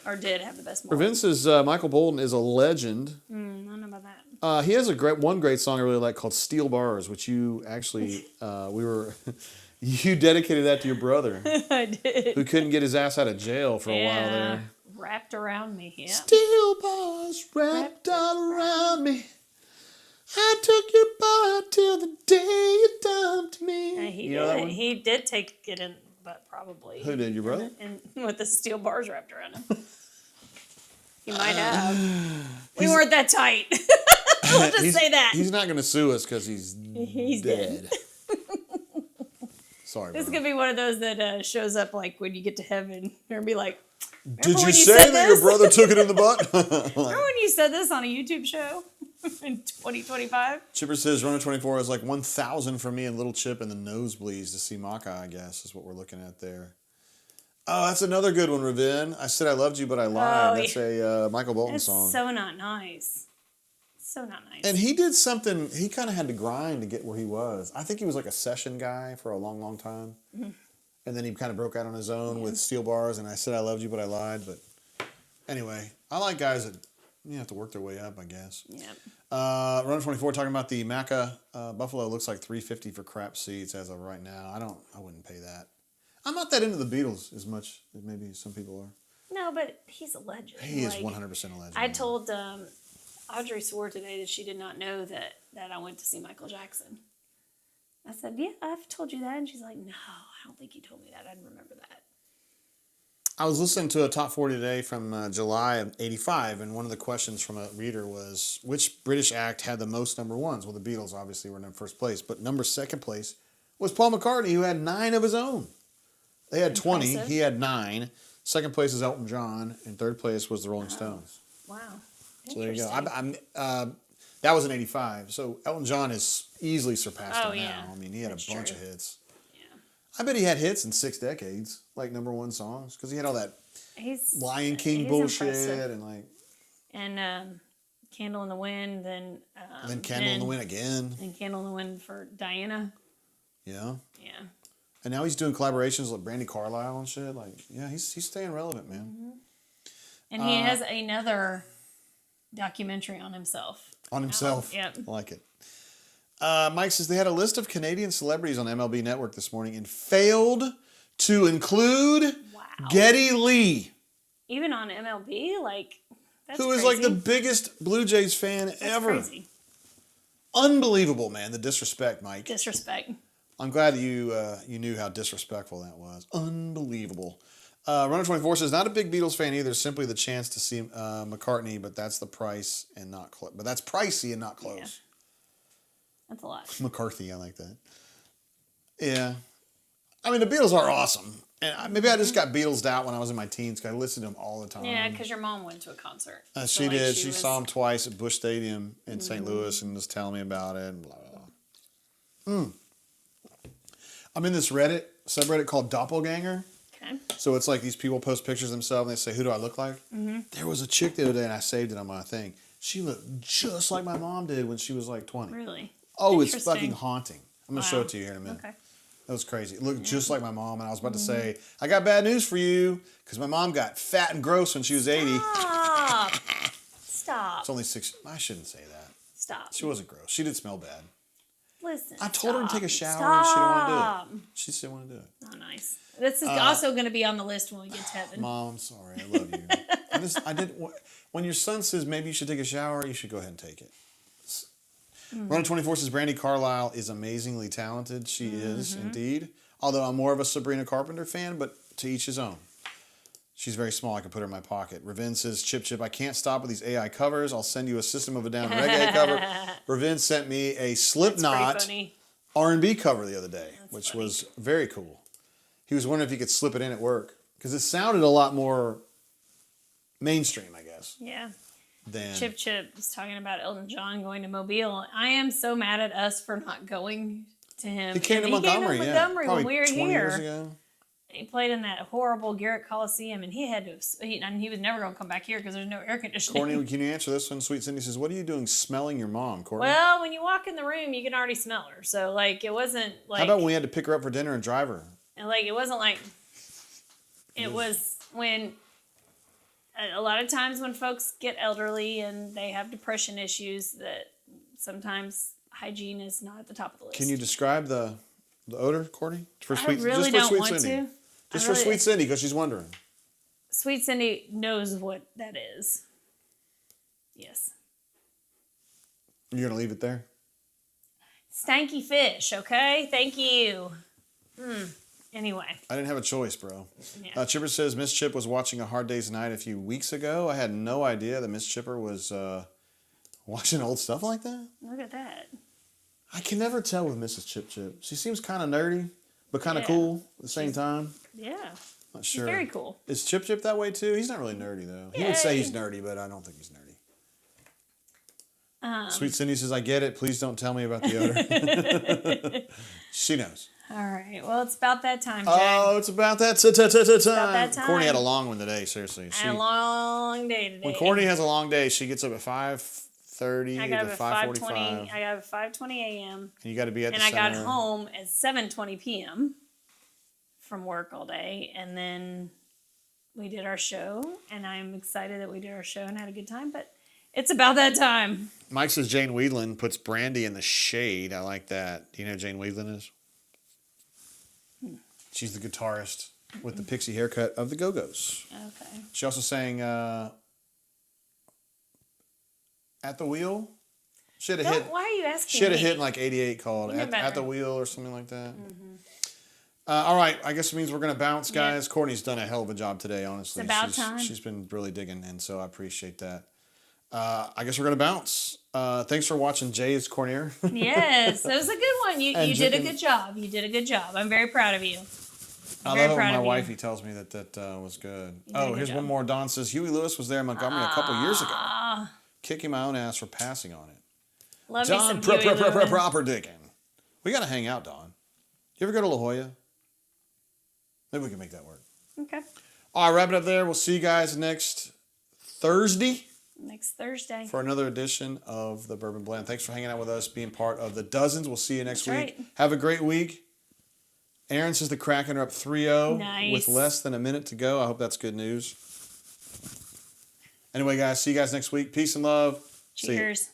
Or did have the best mullet. Vince says Michael Bolton is a legend. I don't know about that. He has one great song I really like called Steel Bars, which you actually, you dedicated that to your brother. I did. Who couldn't get his ass out of jail for a while there. Wrapped around me, yeah. Steel bars wrapped all around me. I took your bar till the day you dumped me. He did take it in, but probably. Who did, your brother? And with the steel bars wrapped around him. He might have. We weren't that tight. We'll just say that. He's not going to sue us because he's dead. Sorry, This is bro. going to be one of those that shows up like when you get to heaven. You're going to be like, Did you when say that your brother took it in the butt? remember when you said this on a YouTube show in 2025? Chipper says Runner 24 is like 1,000 for me and Little Chip in the nosebleeds to see Maka, I guess, is what we're looking at there. Oh, that's another good one, Ravin. I said I loved you, but I lied. That's a Michael Bolton That's song. so not nice. So not nice. And he did something, he kind of had to grind to get where he was. I think he was like a session guy for a long, long time. And then he kind of broke out on his own with Steel Bars, and I said I loved you, but I lied. But anyway, I like guys that have to work their way up, I guess. Yep. Runner 24 talking about the Maca Buffalo looks like $350 for crap seats as of right now. I wouldn't pay that. I'm not that into the Beatles as much as maybe some people are. No, but he's a legend. He is 100% a legend. I told Audrey swore today that she did not know that I went to see Michael Jackson. I said, yeah, I've told you that. And she's like, no, I don't think you told me that. I didn't remember that. I was listening to a top 40 today from July of 85, and one of the questions from a reader was, which British act had the most number ones? Well, the Beatles obviously were in first place, but second place was Paul McCartney, who had 9 of his own. They had 20. Impressive. He had 9. Second place is Elton John, and third place was the Rolling Stones. Wow. So there you go. Interesting. That was in '85. So Elton John has easily surpassed him yeah. now. I mean, he had That's a bunch true. of hits. Yeah. I bet he had hits in 6 decades, like #1 songs, because he had all that He's Lion King he's bullshit impressive. and like. And Candle in the Wind, then Candle in the Wind again. and Candle in the Wind for Diana. Yeah. Yeah. And now he's doing collaborations with Brandy Carlisle and shit. Like, yeah, he's staying relevant, man. And he has another documentary on himself. On himself. Yep. I like it. Mike says they had a list of Canadian celebrities on MLB Network this morning and failed to include Wow. Geddy Lee, Even on MLB, like that's who is crazy. like the biggest Blue Jays fan That's ever. Crazy. Unbelievable, man. The disrespect, Mike. Disrespect. I'm glad that you knew how disrespectful that was. Unbelievable. Runner 24 says not a big Beatles fan either. Simply the chance to see McCartney, but that's the price and not close. But that's pricey and not close. Yeah. That's a lot. McCarthy, I like that. Yeah, I mean the Beatles are awesome, and maybe I just got Beatles'd out when I was in my teens because I listened to them all the time. Yeah, because your mom went to a concert. So, She like, did. She was- saw him twice at Busch Stadium in St. Louis and was telling me about it. And blah blah blah. I'm in this Reddit subreddit called Doppelganger. Okay. So it's like these people post pictures of themselves and they say, "Who do I look like?" There was a chick the other day and I saved it on my thing. She looked just like my mom did when she was like 20. Really? Oh, it's Interesting. fucking haunting. I'm gonna show Wow. it to you here in a minute. Okay. That was crazy. It looked just like my mom, and I was about to say, I got bad news for you, because my mom got fat and gross when she was 80. Stop. Stop. It's only 6. I shouldn't say that. Stop. She wasn't gross. She did smell bad. Listen. I told her to stop. take a shower, and she didn't want to Stop. do it. She just didn't want to do it. Oh, nice. This is also going to be on the list when we get to heaven. Mom, I'm sorry. I love you. I didn't. When your son says maybe you should take a shower, you should go ahead and take it. Runner 24 says Brandy Carlisle is amazingly talented. She is indeed. Although I'm more of a Sabrina Carpenter fan, but to each his own. She's very small. I can put her in my pocket. Ravin says, Chip, I can't stop with these AI covers. I'll send you a System of a Down reggae cover. Ravin sent me a That's Slipknot pretty R&B cover the other day, which funny. was very cool. He was wondering if he could slip it in at work because it sounded a lot more mainstream, I guess, funny. Yeah. than Chip was talking about Elton John going to Mobile. I am so mad at us for not going to him. he came to And Montgomery, Montgomery yeah, when probably we were 20 years here. ago. He played in that horrible Garrett Coliseum, and he had to. And he was never going to come back here because there's no air conditioning. Courtney, can you answer this one? Sweet Cindy says, what are you doing smelling your mom, Courtney? Well, when you walk in the room, you can already smell her. So like, it wasn't like. How about when we had to pick her up for dinner and drive her? And like, it wasn't like. It was when. A lot of times when folks get elderly and they have depression issues, that sometimes hygiene is not at the top of the list. Can you describe the odor, Courtney? For I really just for don't Sweet want Cindy. to. Just I for really- Sweet Cindy, because she's wondering. Sweet Cindy knows what that is. Yes. You're going to leave it there? Stanky fish, okay? Thank you. Anyway. I didn't have a choice, bro. Yeah. Chipper says Miss Chip was watching A Hard Day's Night a few weeks ago. I had no idea that Miss Chipper was watching old stuff like that. Look at that. I can never tell with Mrs. Chip. She seems kind of nerdy, but kind of Yeah. cool at the same time. Yeah. Not She's sure. very cool. Is Chip that way too? He's not really nerdy though. He Yeah, would say he's nerdy, but I don't think he's nerdy. Sweet Cindy says, I get it. Please don't tell me about the odor. She knows. All right. Well, it's about that time, Jay. Oh, it's about that time. that time. Courtney had a long one today, seriously. I had a long day today. When Courtney has a long day, she gets up at 5:30 I got to up at 5:45. 5:20. I got up at 5:20 a.m. And you got to be at And the I got center. home at 7:20 p.m. from work all day, and then we did our show, and I'm excited that we did our show and had a good time. But it's about that time. Mike says Jane Weedland puts Brandy in the shade. I like that. Do you know who Jane Weedland is? She's the guitarist with the pixie haircut of the Go-Go's. Okay. She also sang At the Wheel. She had a hit. Why are you asking She had a me? hit in like '88 called You know at better. the Wheel or something like that. All right, I guess it means we're going to bounce, guys. Courtney's done a hell of a job today, honestly. It's about time. She's been really digging, and so I appreciate that. I guess we're going to bounce. Thanks for watching Jay's Cornir. Yes, that was a good one. You And did a chicken. good job. You did a good job. I'm very proud of you. I Very love it when proud my of you. wifey tells me that was good. did a Oh, good here's job. one more. Don says, Huey Lewis was there in Montgomery a couple years ago. Kicking my own ass for passing on it. Love John me some Huey Lewis. Proper Dickin. We got to hang out, Don. You ever go to La Jolla? Maybe we can make that work. Okay. All right, wrap it up there. We'll see you guys next Thursday Next Thursday. for another edition of the Bourbon Blend. Thanks for hanging out with us, being part of the Dozens. We'll see you next That's week. right. Have a great week. Aaron says the Kraken are up 3-0 Nice. with less than a minute to go. I hope that's good news. Anyway, guys, see you guys next week. Peace and love. See ya. Cheers.